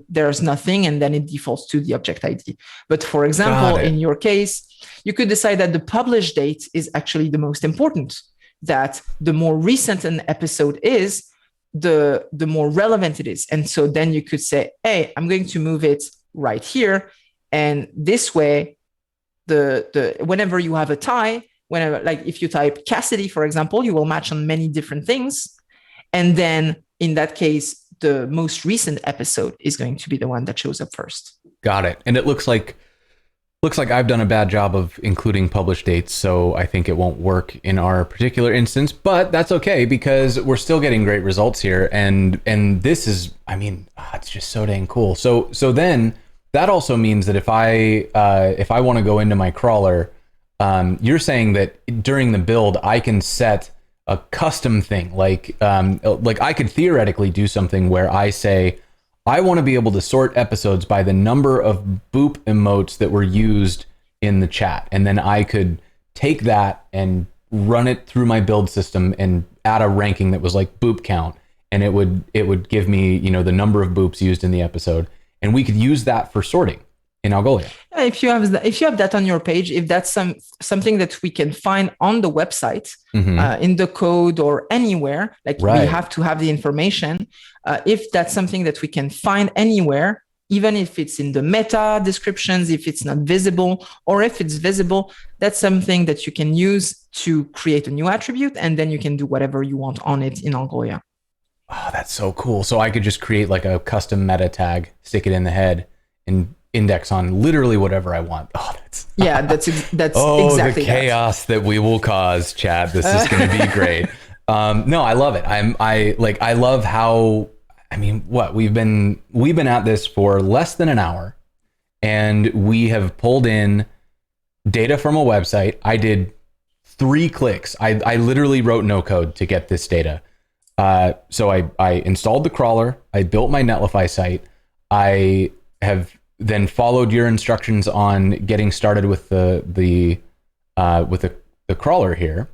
there's nothing, and then it defaults to the object ID. But for example, in your case, you could decide that the publish date is actually the most important, that the more recent an episode is, the more relevant it is. And so then you could say, hey, I'm going to move it right here. And this way, whenever you have a tie, like if you type Cassidy, for example, you will match on many different things. And then in that case, the most recent episode is going to be the one that shows up first. Got it. And it looks like Looks like I've done a bad job of including publish dates, so I think it won't work in our particular instance, but that's okay because we're still getting great results here. And this is, I mean, it's just so dang cool. So then that also means that if I want to go into my crawler, you're saying that during the build, I can set a custom thing. Like I could theoretically do something where I say, I want to be able to sort episodes by the number of boop emotes that were used in the chat. And then I could take that and run it through my build system and add a ranking that was like boop count. And it would give me, you know, the number of boops used in the episode. And we could use that for sorting in Algolia. If you have that on your page, if that's something that we can find on the website, in the code or anywhere, like we have to have the information. If that's something that we can find anywhere, even if it's in the meta descriptions, if it's not visible, or if it's visible, that's something that you can use to create a new attribute, and then you can do whatever you want on it in Algolia. Oh, that's so cool. So I could just create like a custom meta tag, stick it in the head, and index on literally whatever I want. Oh, that's oh, exactly the chaos that we will cause, chat. This is going to be great. No, I love it. I love how, I mean, what we've been at this for less than an hour, and we have pulled in data from a website. I did 3 clicks. I literally wrote no code to get this data. So I installed the crawler. I built my Netlify site. I have then followed your instructions on getting started with the crawler here,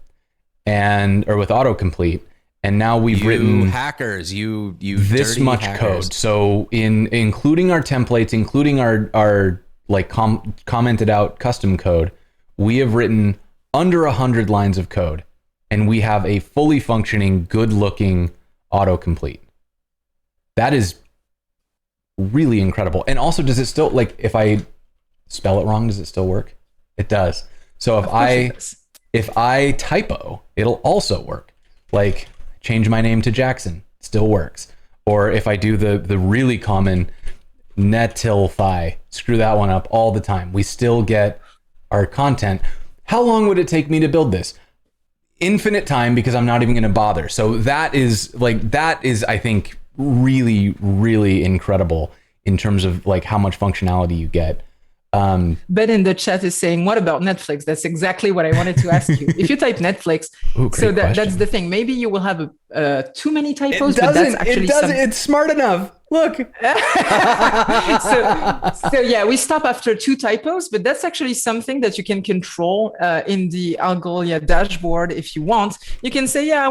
or with autocomplete. And now we've written hackers, you this dirty much hackers. code. So including our templates, including our like commented out custom code, we have written under 100 lines of code, and we have a fully functioning, good looking autocomplete. That is really incredible. And also, does it still, like, if I spell it wrong, does it still work? It does. So if I typo, it'll also work. Like, change my name to Jackson, still works. Or if I do the really common Netlify, screw that one up all the time, we still get our content. How long would it take me to build this? Infinite time, because I'm not even going to bother. So that is, I think, really, really incredible in terms of like how much functionality you get. Ben in the chat is saying, what about Netflix? That's exactly what I wanted to ask you. If you type Netflix, so that's the thing. Maybe you will have too many typos, but that's actually it's smart enough. Look. so yeah, we stop after 2 typos, but that's actually something that you can control in the Algolia dashboard. If you want, you can say, yeah, I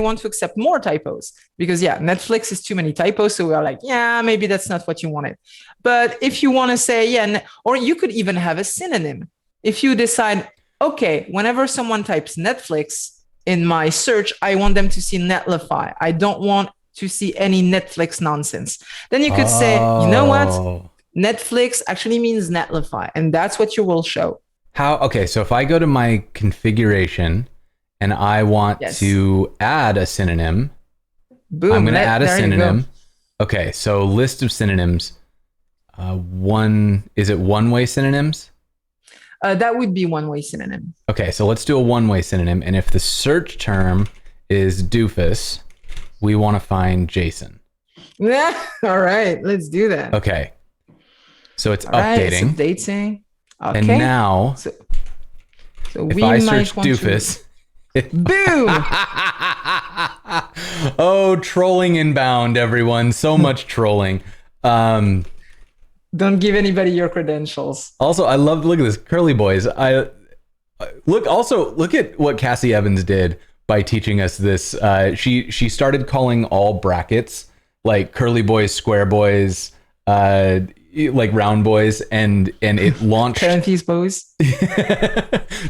want to accept more typos, because yeah, Netflix is too many typos. So we are like, yeah, maybe that's not what you wanted. But if you want to say, yeah, or you could even have a synonym. If you decide, okay, whenever someone types Netflix in my search, I want them to see Netlify. I don't want to see any Netflix nonsense. Then you could say, you know what? Netflix actually means Netlify, and that's what you will show. Okay, so if I go to my configuration and I want to add a synonym, boom, I'm going to add a synonym. Okay, so list of synonyms. Is it one-way synonyms? That would be one-way synonym. Okay, so let's do a one-way synonym. And if the search term is doofus, we want to find Jason. Yeah. All right, let's do that. Okay. So it's updating. It's updating. Okay. And now, so if I search doofus, boom! Oh, trolling inbound, everyone. So much trolling. Don't give anybody your credentials. Also, look at this, curly boys. Look at what Cassie Evans did by teaching us this. She started calling all brackets like curly boys, square boys, like round boys, and it launched parentheses boys.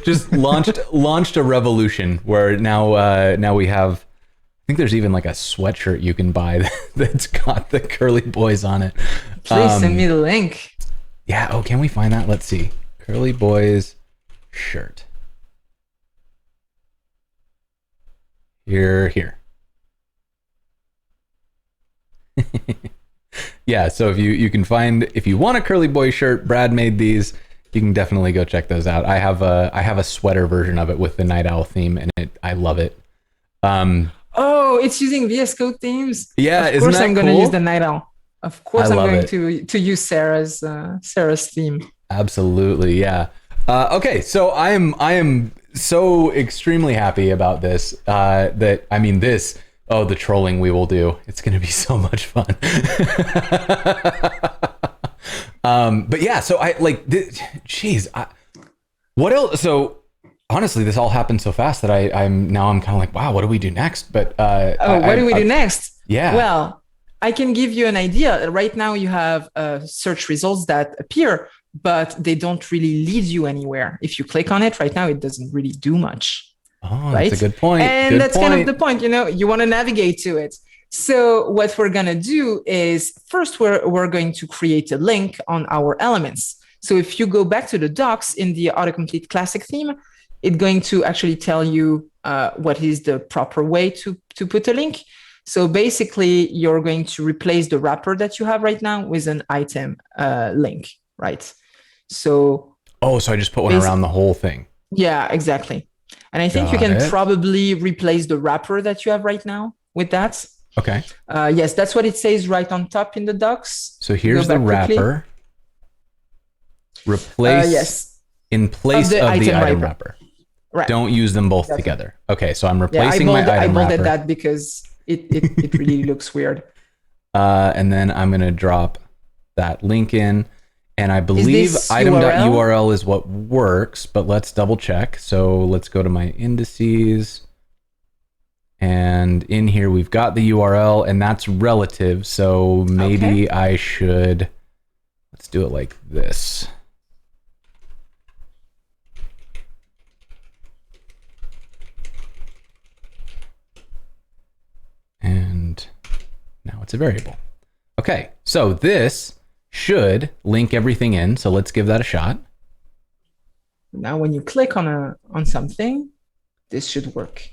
Just launched a revolution where now we have. I think there's even like a sweatshirt you can buy that's got the curly boys on it. Please send me the link. Yeah. Oh, can we find that? Let's see. Curly boys shirt. Here. Yeah. So if you can find, if you want a curly boy shirt, Brad made these. You can definitely go check those out. I have a sweater version of it with the Night Owl theme, and I love it. Oh, it's using VS Code themes. Yeah, Of isn't course, that I'm going to cool? use the Night Owl. Of course, I I'm love going it. to use Sarah's theme. Absolutely, yeah. Okay, so I am so extremely happy about this. That I mean this. Oh, the trolling we will do. It's going to be so much fun. But yeah, so I like, geez, what else? So honestly, this all happened so fast that I'm kind of like, wow, what do we do next? But what do we do next? Yeah. Well, I can give you an idea. Right now, you have search results that appear, but they don't really lead you anywhere. If you click on it right now, it doesn't really do much. Oh, right? That's a good point. And that's kind of the point. You want to navigate to it. So what we're going to do is first we're going to create a link on our elements. So if you go back to the docs in the Autocomplete Classic theme, it's going to actually tell you what is the proper way to put a link. So basically, you're going to replace the wrapper that you have right now with an item link, right? So so I just put one around the whole thing. Yeah, exactly. And I think you can probably replace the wrapper that you have right now with that. Okay. Yes, that's what it says right on top in the docs. So here's the wrapper. Replace in place of the item wrapper. Right. Don't use them both together. Okay, so I'm replacing my item wrapper. I bolded that because it really looks weird. And then I'm going to drop that link in. And I believe item.url is what works, but let's double check. So let's go to my indices. And in here, we've got the URL, and that's relative. So maybe I should, let's do it like this. And now it's a variable. Okay, so this should link everything in. So let's give that a shot. Now, when you click on something, this should work.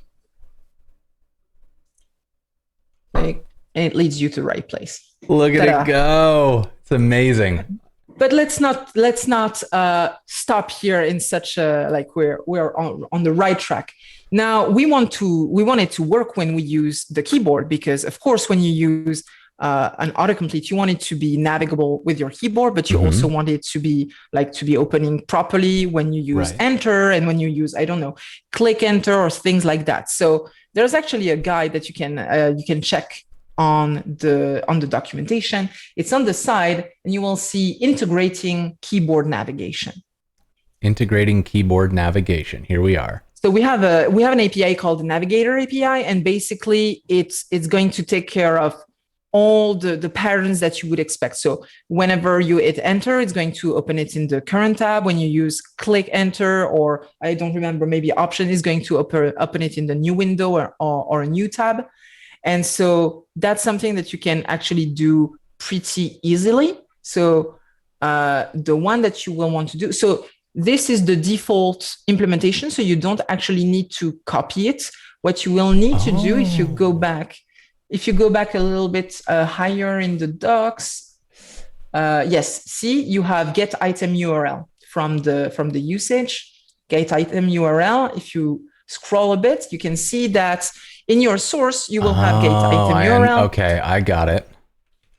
And it leads you to the right place. Look at it go. It's amazing. But let's not stop here in such a we're on the right track. Now we want it to work when we use the keyboard, because of course when you use an autocomplete, you want it to be navigable with your keyboard, but you also want it to be opening properly when you use enter and when you use, I don't know, click enter or things like that. So there's actually a guide that you can check on the documentation. It's on the side, and you will see integrating keyboard navigation. Integrating keyboard navigation. Here we are. So we have an API called the Navigator API, and basically it's going to take care of all the patterns that you would expect. So whenever you hit enter, it's going to open it in the current tab. When you use click enter, or I don't remember, maybe option, is going to open it in the new window or a new tab. And so that's something that you can actually do pretty easily. So the one that you will want to do, so this is the default implementation. So you don't actually need to copy it. What you will need to do, if you go back a little bit higher in the docs, yes, see, you have get item URL from the usage, get item URL. If you scroll a bit, you can see that in your source, you will have get item URL. Okay, I got it.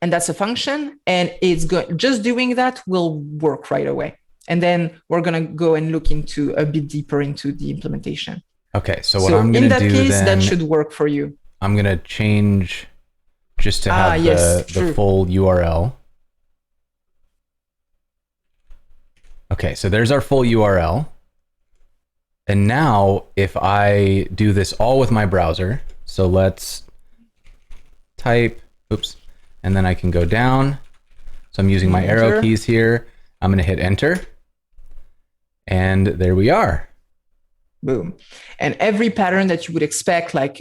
And that's a function, and it's just doing that will work right away. And then we're going to go and look into a bit deeper into the implementation. Okay, so what I'm going to do in that case, then, that should work for you. I'm going to change just to have the full URL. Okay, so there's our full URL. And now if I do this all with my browser, so let's type, and then I can go down. So I'm using my arrow keys here. I'm going to hit enter. And there we are. Boom. And every pattern that you would expect, like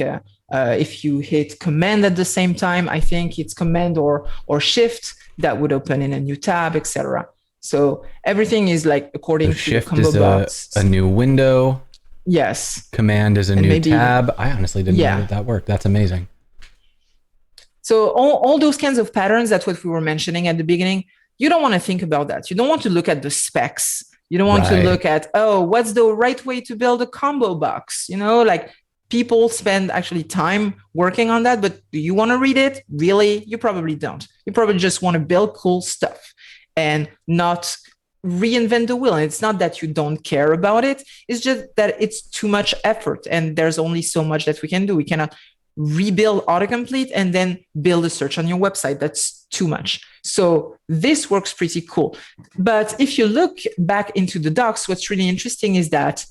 if you hit command at the same time, I think it's command or shift, that would open in a new tab, etc. So everything is like according to shift combo is box. a new window. Yes. Command is a new tab. I honestly didn't know that worked. That's amazing. So all those kinds of patterns, that's what we were mentioning at the beginning. You don't want to think about that. You don't want to look at the specs. You don't want to Right. look at, oh, what's the right way to build a combo box? Like people spend actually time working on that, but do you want to read it? Really? You probably don't. You probably just want to build cool stuff and not reinvent the wheel. And it's not that you don't care about it. It's just that it's too much effort. And there's only so much that we can do. We cannot rebuild autocomplete and then build a search on your website. That's too much. So this works pretty cool. But if you look back into the docs, what's really interesting is that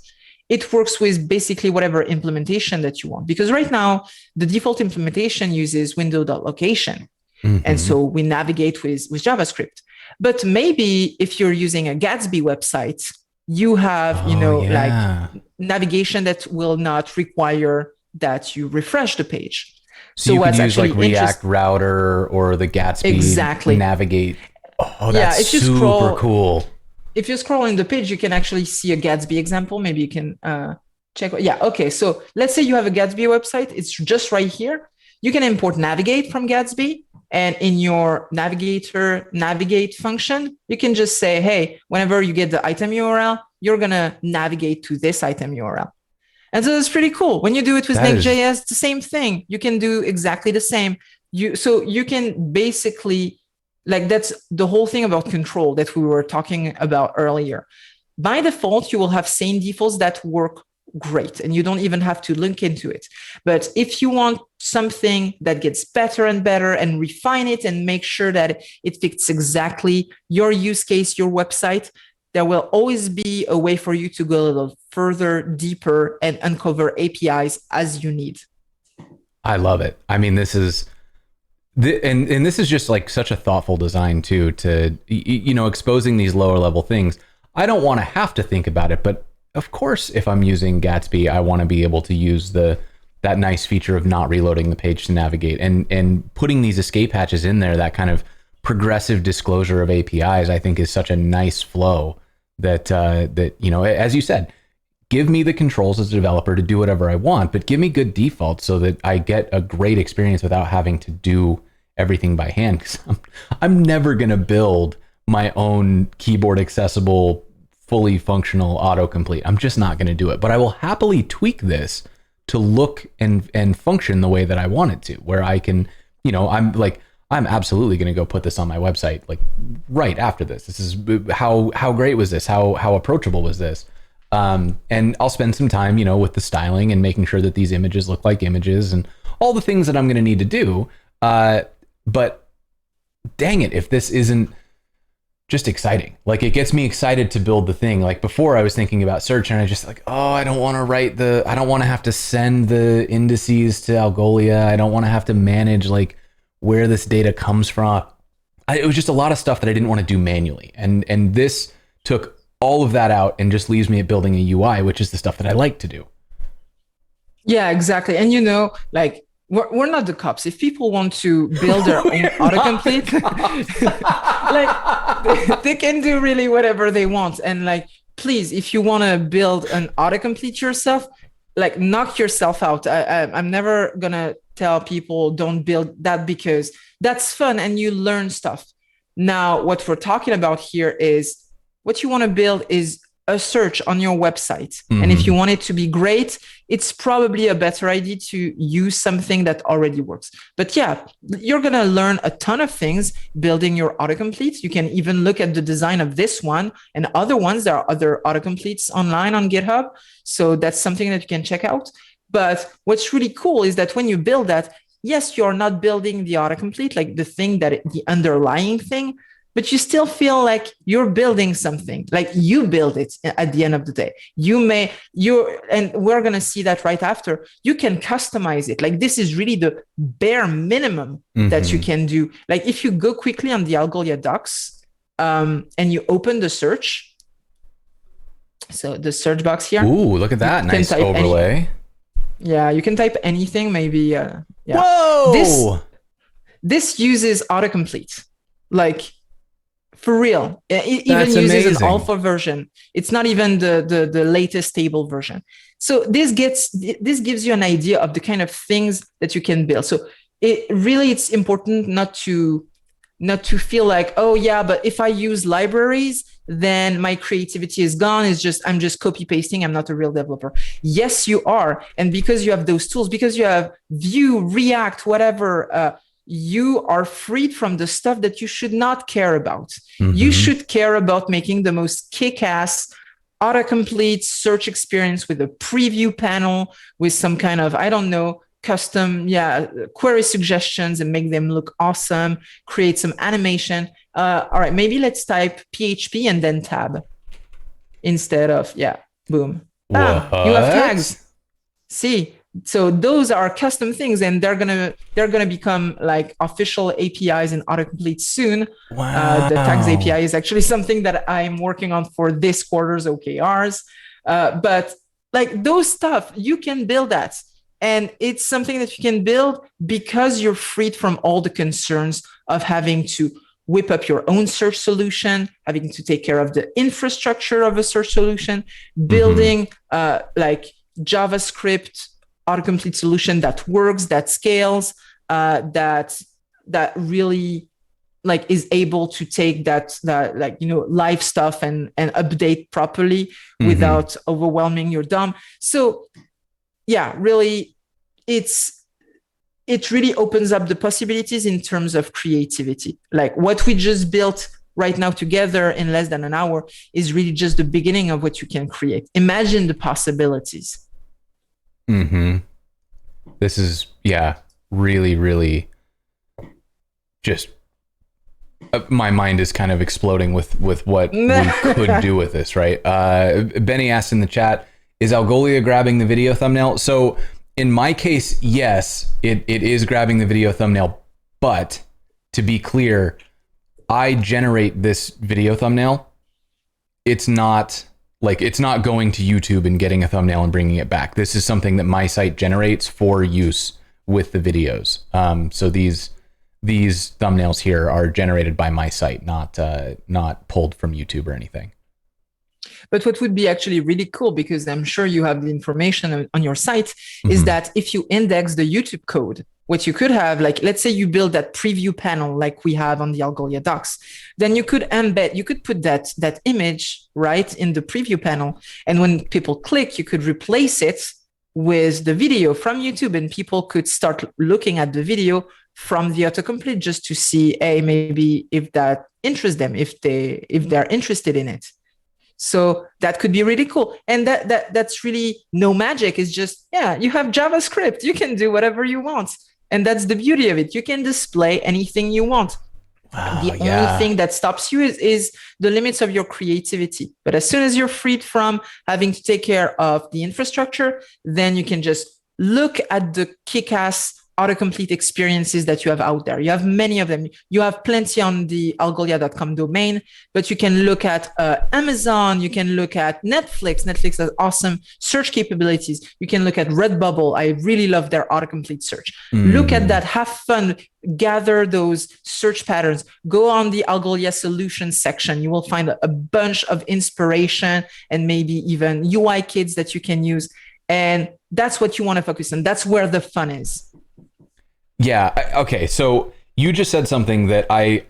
it works with basically whatever implementation that you want. Because right now, the default implementation uses window.location. Mm-hmm. And so we navigate with JavaScript. But maybe if you're using a Gatsby website, you have, like navigation that will not require that you refresh the page. So you could use like React Router or the Gatsby navigate. Oh, that's super cool. If you scroll in the page, you can actually see a Gatsby example. Maybe you can check. Yeah, okay. So let's say you have a Gatsby website. It's just right here. You can import navigate from Gatsby. And in your navigate function, you can just say, hey, whenever you get the item URL, you're going to navigate to this item URL. And so it's pretty cool. When you do it with Next.js, it's the same thing. You can do exactly the same. So you can basically, like that's the whole thing about control that we were talking about earlier. By default, you will have same defaults that work great, and you don't even have to link into it. But if you want something that gets better and better and refine it and make sure that it fits exactly your use case, your website, there will always be a way for you to go a little further, deeper, and uncover APIs as you need. I love it. I mean, this is just like such a thoughtful design too, to, exposing these lower level things. I don't want to have to think about it, but of course, if I'm using Gatsby, I want to be able to use that nice feature of not reloading the page to navigate, and putting these escape hatches in there, that kind of progressive disclosure of APIs, I think is such a nice flow that as you said, give me the controls as a developer to do whatever I want, but give me good defaults so that I get a great experience without having to do everything by hand. Because I'm never going to build my own keyboard accessible, fully functional autocomplete. I'm just not going to do it. But I will happily tweak this to look and function the way that I want it to, where I can, I'm absolutely going to go put this on my website like right after this. This is how great was this? How approachable was this? And I'll spend some time, with the styling and making sure that these images look like images and all the things that I'm going to need to do. But dang it, if this isn't just exciting, like it gets me excited to build the thing. Like before I was thinking about search and I just like, oh, I don't want to have to send the indices to Algolia. I don't want to have to manage like where this data comes from. It was just a lot of stuff that I didn't want to do manually. And this took all of that out and just leaves me at building a UI, which is the stuff that I like to do. Yeah, exactly. And like we're not the cops. If people want to build their own autocomplete, like they can do really whatever they want. And like, please, if you want to build an autocomplete yourself, like knock yourself out. I'm never gonna tell people don't build that, because that's fun and you learn stuff. Now, what we're talking about here is what you want to build is a search on your website. Mm-hmm. And if you want it to be great, it's probably a better idea to use something that already works. But yeah, you're going to learn a ton of things building your autocomplete. You can even look at the design of this one and other ones. There are other autocompletes online on GitHub. So that's something that you can check out. But what's really cool is that when you build that, yes, you're not building the autocomplete, like the underlying thing, but you still feel like you're building something, like you build it at the end of the day. And we're going to see that right after. You can customize it. Like this is really the bare minimum that you can do. Like if you go quickly on the Algolia docs and you open the search. So the search box here. Ooh, look at that. Nice overlay. Yeah, you can type anything, maybe. Yeah. Whoa! This uses autocomplete. Like, for real, it even That's uses amazing. an alpha version. It's not even the latest stable version. So this gives you an idea of the kind of things that you can build. So it's important not to feel like, oh yeah, but if I use libraries, then my creativity is gone. I'm just copy pasting. I'm not a real developer. Yes, you are. And because you have those tools, because you have Vue, React, whatever, you are freed from the stuff that you should not care about. You should care about making the most kick-ass autocomplete search experience with a preview panel, with some kind of, I don't know, custom query suggestions, and make them look awesome, create some animation. All right, maybe let's type PHP and then tab instead of, boom. You have tags. See, so those are custom things, and they're gonna become like official APIs in autocomplete soon. Wow. The tags API is actually something that I'm working on for this quarter's OKRs. But like those stuff, you can build that. And it's something that you can build because you're freed from all the concerns of having to whip up your own search solution, having to take care of the infrastructure of a search solution, building like JavaScript autocomplete solution that works, that scales, that really like is able to take that like, you know, live stuff and update properly without overwhelming your DOM. So yeah, really, it really opens up the possibilities in terms of creativity. Like what we just built right now together in less than an hour is really just the beginning of what you can create. Imagine the possibilities. This is, really, really just, my mind is kind of exploding with what we could do with this, right? Benny asked in the chat, is Algolia grabbing the video thumbnail? So in my case, yes, it is grabbing the video thumbnail, but to be clear, I generate this video thumbnail. It's not going to YouTube and getting a thumbnail and bringing it back. This is something that my site generates for use with the videos. So these thumbnails here are generated by my site, not pulled from YouTube or anything. But what would be actually really cool, because I'm sure you have the information on your site, is that if you index the YouTube code, what you could have, like, let's say you build that preview panel like we have on the Algolia docs, then you could put that image right in the preview panel. And when people click, you could replace it with the video from YouTube, and people could start looking at the video from the autocomplete just to see, hey, maybe if that interests them, if they're interested in it. So that could be really cool. And that's really no magic. It's just, you have JavaScript. You can do whatever you want. And that's the beauty of it. You can display anything you want. Wow, the only thing that stops you is the limits of your creativity. But as soon as you're freed from having to take care of the infrastructure, then you can just look at the kick-ass autocomplete experiences that you have out there. You have many of them. You have plenty on the algolia.com domain, but you can look at Amazon. You can look at Netflix. Netflix has awesome search capabilities. You can look at Redbubble. I really love their autocomplete search. Look at that. Have fun. Gather those search patterns. Go on the Algolia Solutions section. You will find a bunch of inspiration and maybe even UI kits that you can use. And that's what you want to focus on. That's where the fun is. Yeah. Okay. So you just said something that I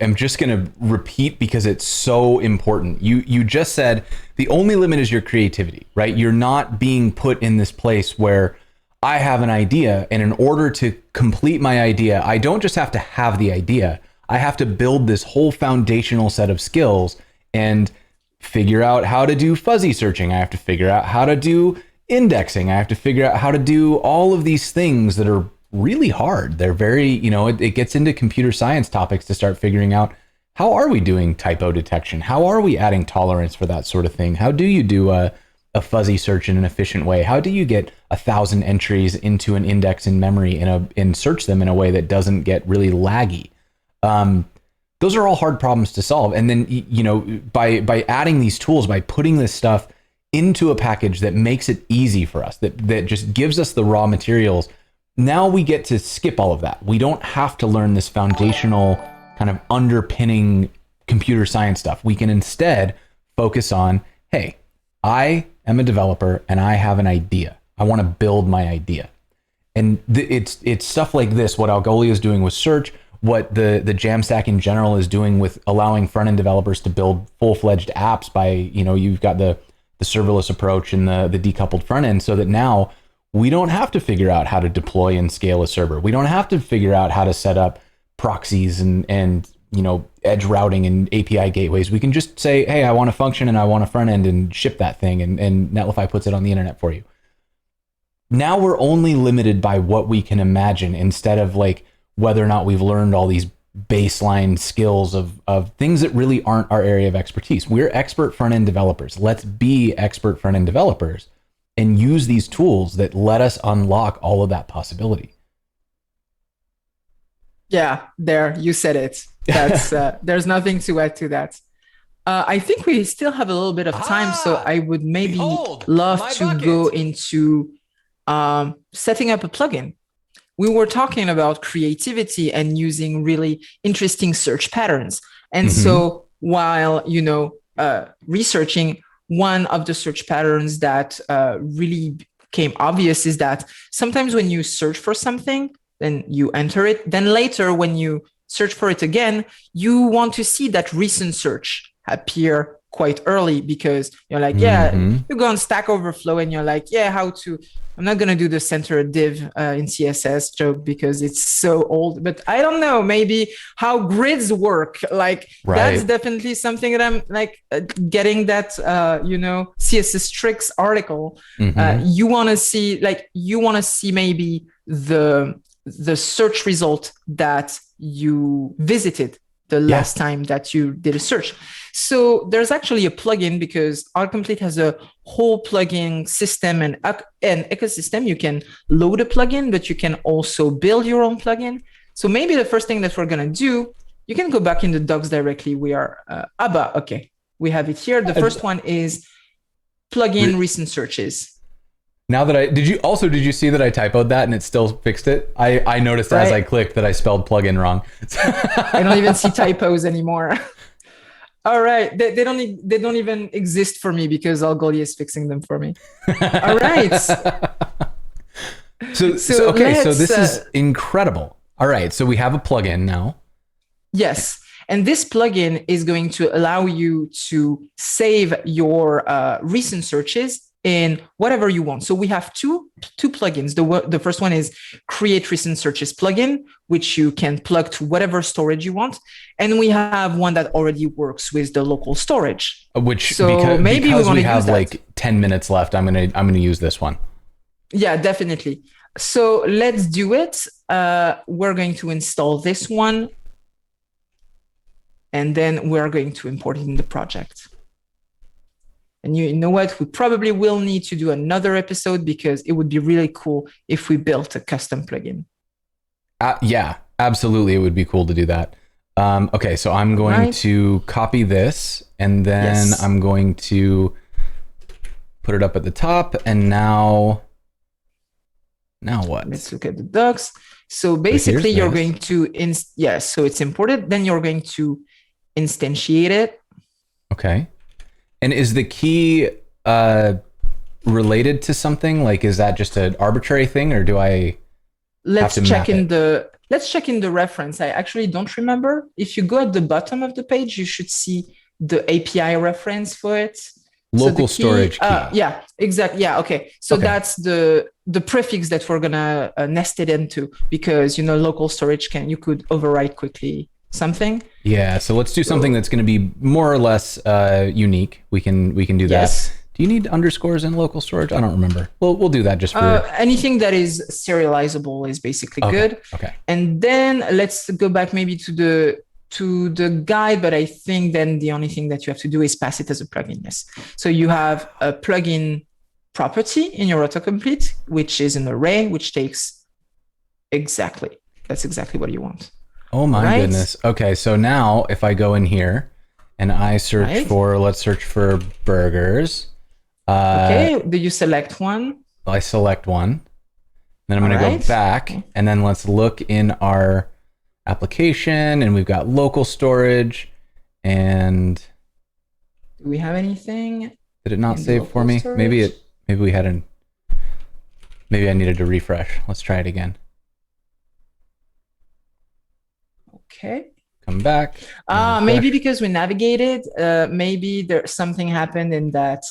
am just going to repeat because it's so important. You just said the only limit is your creativity, right? You're not being put in this place where I have an idea, and in order to complete my idea, I don't just have to have the idea. I have to build this whole foundational set of skills and figure out how to do fuzzy searching. I have to figure out how to do indexing. I have to figure out how to do all of these things that are really hard. They're very, it gets into computer science topics to start figuring out, how are we doing typo detection? How are we adding tolerance for that sort of thing? How do you do a fuzzy search in an efficient way? How do you get 1,000 entries into an index in memory and search them in a way that doesn't get really laggy? Those are all hard problems to solve. And then, by adding these tools, by putting this stuff into a package that makes it easy for us, that just gives us the raw materials, now we get to skip all of that. We don't have to learn this foundational kind of underpinning computer science stuff. We can instead focus on, hey, I am a developer and I have an idea. I want to build my idea. And it's stuff like this, what Algolia is doing with search, what the Jamstack in general is doing with allowing front-end developers to build full-fledged apps by, you've got the serverless approach and the decoupled front end, so that now we don't have to figure out how to deploy and scale a server. We don't have to figure out how to set up proxies and edge routing and API gateways. We can just say, hey, I want a function and I want a front end, and ship that thing, and Netlify puts it on the internet for you. Now we're only limited by what we can imagine, instead of like whether or not we've learned all these baseline skills of things that really aren't our area of expertise. We're expert front-end developers. Let's be expert front-end developers and use these tools that let us unlock all of that possibility. Yeah, there, you said it. That's there's nothing to add to that. I think we still have a little bit of time, so I would maybe love to go into setting up a plugin. We were talking about creativity and using really interesting search patterns. And so while, researching, one of the search patterns that really became obvious is that sometimes when you search for something, then you enter it. Then later, when you search for it again, you want to see that recent search appear quite early, because you're like, you go on Stack Overflow and you're like, I'm not going to do the center div in CSS joke because it's so old, but I don't know, maybe how grids work. Like, that's definitely something that I'm like getting that, CSS tricks article. You want to see maybe the search result that you visited the last time that you did a search. So there's actually a plugin, because Autocomplete has a whole plugin system and ecosystem. You can load a plugin, but you can also build your own plugin. So maybe the first thing that we're going to do, you can go back in the docs directly. We are okay. We have it here. The first one is plugin recent searches. Now that did you see that I typoed that and it still fixed it? I noticed as I clicked that I spelled plugin wrong. I don't even see typos anymore. All right, they don't even exist for me because Algolia is fixing them for me. All right. So this is incredible. All right, so we have a plugin now. Yes. And this plugin is going to allow you to save your recent searches in whatever you want. So we have two plugins. The first one is Create Recent Searches plugin, which you can plug to whatever storage you want. And we have one that already works with the local storage. Because we have like 10 minutes left, I'm gonna use this one. Yeah, definitely. So let's do it. We're going to install this one, and then we're going to import it in the project. And you know what? We probably will need to do another episode, because it would be really cool if we built a custom plugin. Yeah, absolutely. It would be cool to do that. Okay, so I'm going to copy this, and then I'm going to put it up at the top. And now what? Let's look at the docs. So basically, you're going to, so it's imported. Then you're going to instantiate it. Okay. And is the key related to something? Like, is that just an arbitrary thing, or do I Let's check in the reference. I actually don't remember. If you go at the bottom of the page, you should see the API reference for it. Local storage key. Yeah, exactly. Yeah, okay. So that's the prefix that we're gonna nest it into, because local storage you could overwrite quickly something. Yeah, so let's do something that's going to be more or less unique. We can do that. Do you need underscores in local storage? I don't remember. We'll do that just for anything that is serializable is basically good. Okay. And then let's go back maybe to the guide, but I think then the only thing that you have to do is pass it as a plugin. Yes. So you have a plugin property in your autocomplete, which is an array, which takes that's exactly what you want. Oh my goodness. Okay, so now if I go in here and I search let's search for burgers. Do you select one? I select one. Then I'm going to go back, and then let's look in our application, and we've got local storage. And do we have anything? Did it not save for me? Storage? Maybe I needed to refresh. Let's try it again. Okay. Come back. Maybe because we navigated, maybe there's something happened in that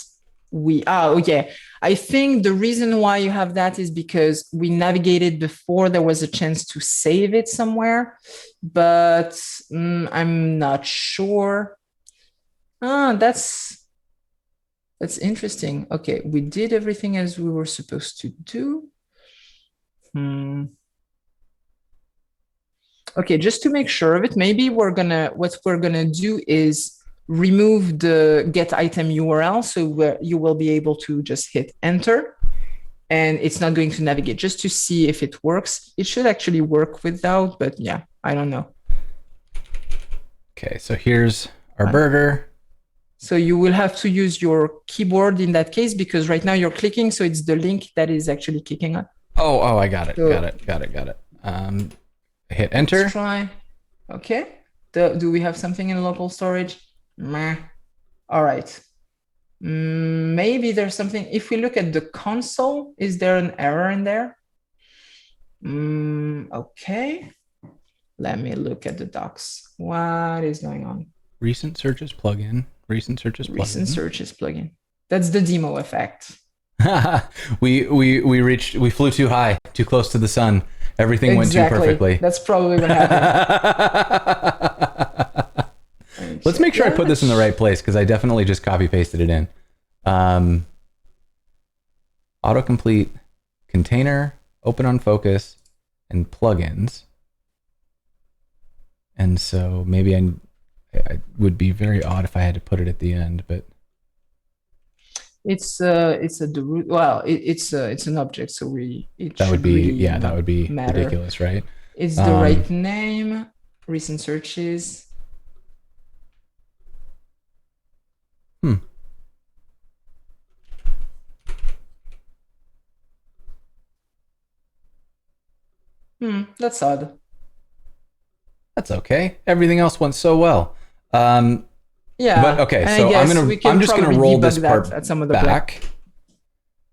yeah. I think the reason why you have that is because we navigated before there was a chance to save it somewhere, but I'm not sure. That's interesting. Okay, we did everything as we were supposed to do. Okay, just to make sure of it, maybe what we're gonna do is remove the get item URL, so you will be able to just hit enter, and it's not going to navigate, just to see if it works. It should actually work without, but yeah, I don't know. Okay, so here's our burger. So you will have to use your keyboard in that case, because right now you're clicking, so it's the link that is actually kicking on. Oh, I got it. So, got it. Hit enter. Let's try. Okay. Do we have something in local storage? Meh. All right. Maybe there's something. If we look at the console, is there an error in there? Okay. Let me look at the docs. What is going on? Recent searches plugin. Recent searches plugin. That's the demo effect. we flew too high, too close to the sun. Everything went too perfectly. That's probably what happened. Let's make sure I put this in the right place, because I definitely just copy pasted it in. Autocomplete container, open on focus, and plugins. And so maybe I would be very odd if I had to put it at the end, but it's an object, so that would be ridiculous, right? It's the right name, recent searches. That's odd. That's okay. Everything else went so well. Yeah. But okay, so I'm just gonna roll this part at some of the back.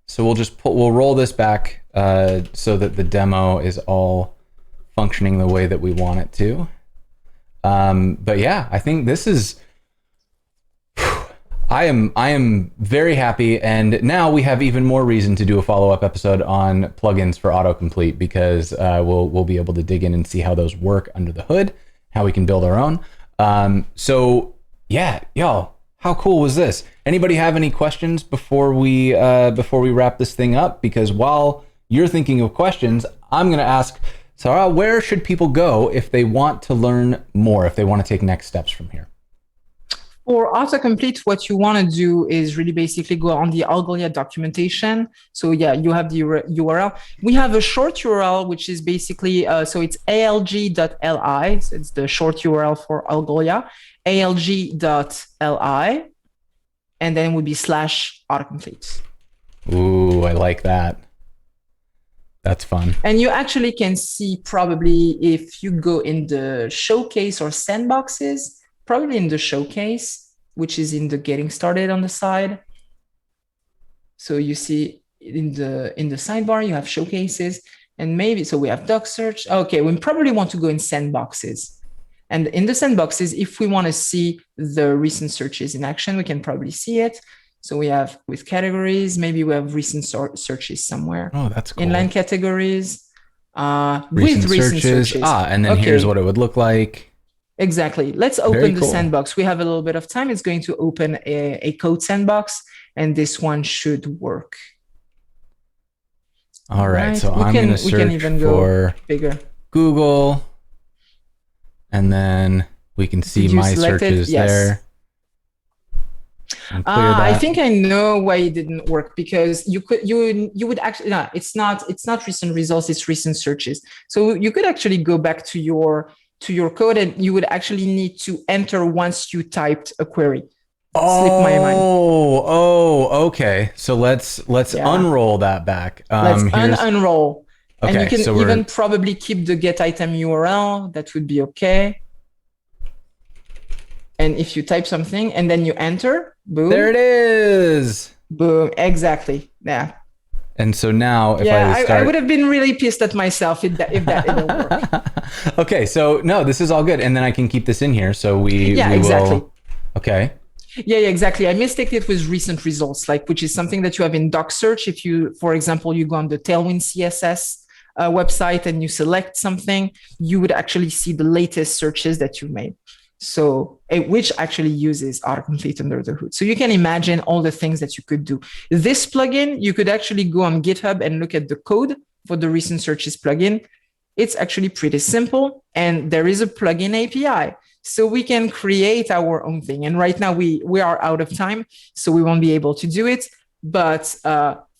So we'll roll this back so that the demo is all functioning the way that we want it to. But yeah, I think this is. I am very happy, and now we have even more reason to do a follow-up episode on plugins for autocomplete, because we'll be able to dig in and see how those work under the hood, how we can build our own. So yeah, y'all, how cool was this? Anybody have any questions before we wrap this thing up? Because while you're thinking of questions, I'm gonna ask Sarah, where should people go if they want to learn more, if they want to take next steps from here? For autocomplete, what you want to do is really basically go on the Algolia documentation. So yeah, you have the URL. We have a short URL, which is basically, so it's alg.li. So it's the short URL for Algolia, alg.li, and then it would be /autocomplete. Ooh, I like that. That's fun. And you actually can see probably if you go in the showcase or sandboxes, probably in the showcase, which is in the getting started on the side. So you see in the sidebar, you have showcases, and maybe, so we have doc search. Okay, we probably want to go in sandboxes. And in the sandboxes, if we want to see the recent searches in action, we can probably see it. So we have with categories, maybe we have recent searches somewhere. Oh, that's cool. Inline categories, recent searches. And then here's what it would look like. Exactly. Let's open the sandbox. We have a little bit of time. It's going to open a code sandbox, and this one should work. All right. So I'm going to search for bigger Google, and then we can see my searches there. I think I know why it didn't work, because you would actually, no, it's not recent results, it's recent searches. So you could actually go back to your code, and you would actually need to enter once you typed a query. Slipped my mind. Okay. So let's unroll that back. Let's unroll. Okay, and you can even probably keep the get item URL. That would be okay. And if you type something and then you enter, boom. There it is. Boom. Exactly. Yeah. And so now if Yeah, I start... I would have been really pissed at myself if that didn't work. Okay, so no, this is all good. And then I can keep this in here. So we exactly. will... Okay. Yeah, exactly. I mistaked it with recent results, like which is something that you have in doc search. If you, for example, you go on the Tailwind CSS website and you select something, you would actually see the latest searches that you made. So, which actually uses autocomplete under the hood. So you can imagine all the things that you could do. This plugin, you could actually go on GitHub and look at the code for the recent searches plugin. It's actually pretty simple, and there is a plugin API. So we can create our own thing. And right now we are out of time, so we won't be able to do it. But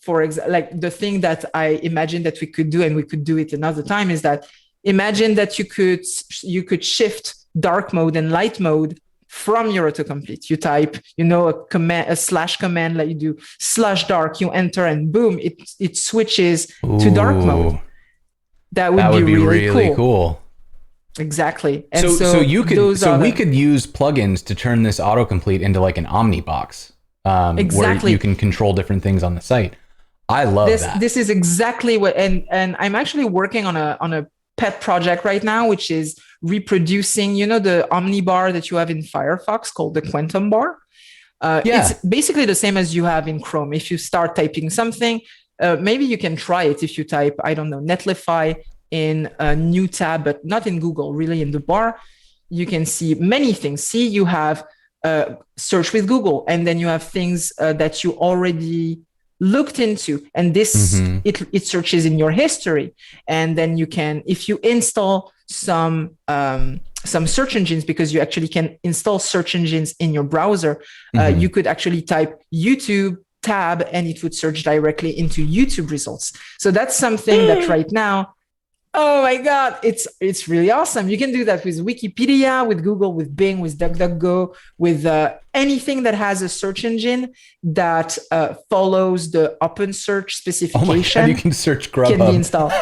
for example, like the thing that I imagine that we could do, and we could do it another time, is that imagine that you could shift dark mode and light mode from your autocomplete. You type, a slash command, like you do /dark, you enter, and boom, it switches to dark mode. That would be really cool. Exactly. And so we could use plugins to turn this autocomplete into like an omnibox, where you can control different things on the site. I love that. This is exactly what, and I'm actually working on a pet project right now, which is reproducing, the omnibar that you have in Firefox called the Quantum bar. It's basically the same as you have in Chrome. If you start typing something, maybe you can try it. If you type, I don't know, Netlify in a new tab, but not in Google, really in the bar, you can see many things. See, you have search with Google, and then you have things that you already looked into, and this it searches in your history. And then you can, if you install some search engines, because you actually can install search engines in your browser, you could actually type YouTube tab and it would search directly into YouTube results. So that's something that right now, oh my God, it's really awesome. You can do that with Wikipedia, with Google, with Bing, with DuckDuckGo, with anything that has a search engine that follows the open search specification. Oh my God, you can search Grubhub. Can be installed.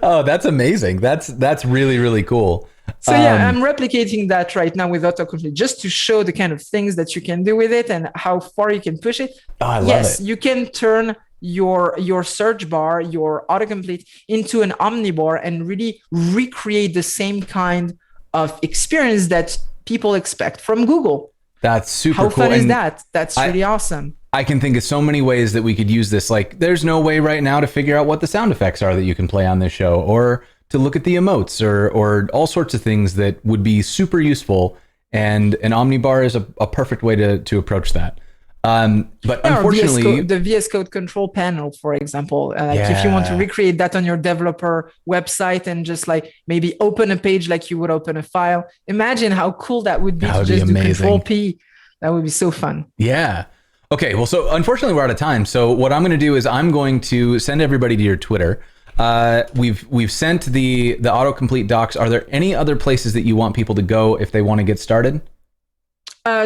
Oh, that's amazing. That's really, really cool. So I'm replicating that right now with Autocomplete just to show the kind of things that you can do with it and how far you can push it. Oh, I love it. Yes, you can turn your search bar, your autocomplete, into an omnibar and really recreate the same kind of experience that people expect from Google. That's super cool. How fun is that? That's really awesome. I can think of so many ways that we could use this. Like, there's no way right now to figure out what the sound effects are that you can play on this show, or to look at the emotes, or all sorts of things that would be super useful. And an omnibar is a perfect way to approach that. But unfortunately, the VS Code control panel, for example, if you want to recreate that on your developer website and just like maybe open a page like you would open a file, imagine how cool that would be to just do Control P. That would be so fun. Yeah. Okay. Well, so unfortunately we're out of time. So what I'm going to do is I'm going to send everybody to your Twitter. We've sent the autocomplete docs. Are there any other places that you want people to go if they want to get started?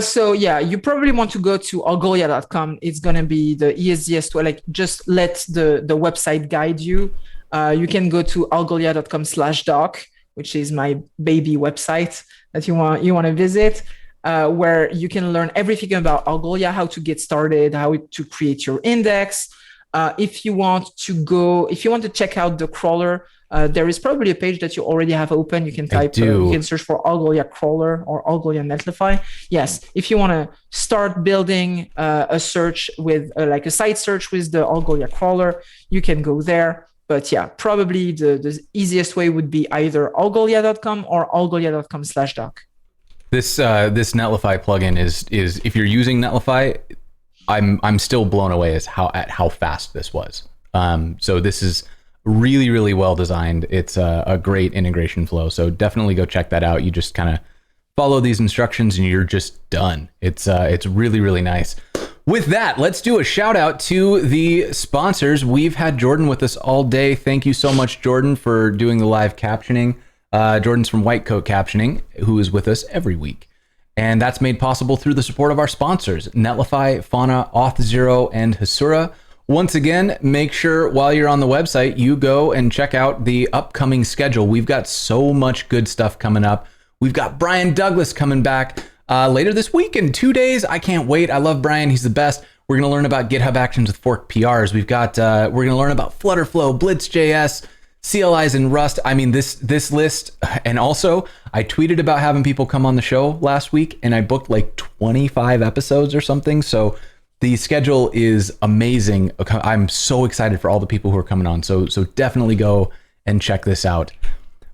So you probably want to go to algolia.com. It's going to be the easiest way. Like, just let the website guide you. You can go to algolia.com/doc, which is my baby website that you want to visit, where you can learn everything about Algolia, how to get started, how to create your index. If you want to check out the crawler, there is probably a page that you already have open. You can type, you can search for Algolia Crawler or Algolia Netlify. Yes, if you want to start building a search with like a site search with the Algolia Crawler, you can go there. But probably the easiest way would be either algolia.com or algolia.com/doc. This Netlify plugin is if you're using Netlify, I'm still blown away at how fast this was. So this is really, really well designed. It's a great integration flow. So definitely go check that out. You just kind of follow these instructions and you're just done. It's really, really nice. With that, let's do a shout out to the sponsors. We've had Jordan with us all day. Thank you so much, Jordan, for doing the live captioning. Jordan's from White Coat Captioning, who is with us every week. And that's made possible through the support of our sponsors, Netlify, Fauna, Auth0, and Hasura. Once again, make sure while you're on the website, you go and check out the upcoming schedule. We've got so much good stuff coming up. We've got Brian Douglas coming back later this week in 2 days. I can't wait. I love Brian. He's the best. We're going to learn about GitHub Actions with fork PRs. We're going to learn about Flutterflow, Blitz.js, CLIs and Rust. I mean, this list, and also I tweeted about having people come on the show last week, and I booked like 25 episodes or something. So the schedule is amazing. I'm so excited for all the people who are coming on. So definitely go and check this out.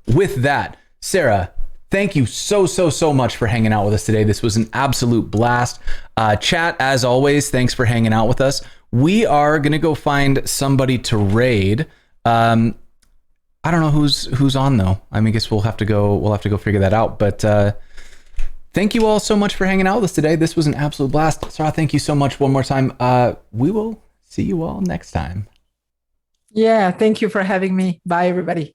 With that, Sarah, thank you so much for hanging out with us today. This was an absolute blast. Chat, as always, thanks for hanging out with us. We are gonna go find somebody to raid. I don't know who's on though. I mean, I guess we'll have to go figure that out. But thank you all so much for hanging out with us today. This was an absolute blast. Sarah, thank you so much one more time. We will see you all next time. Yeah, thank you for having me. Bye, everybody.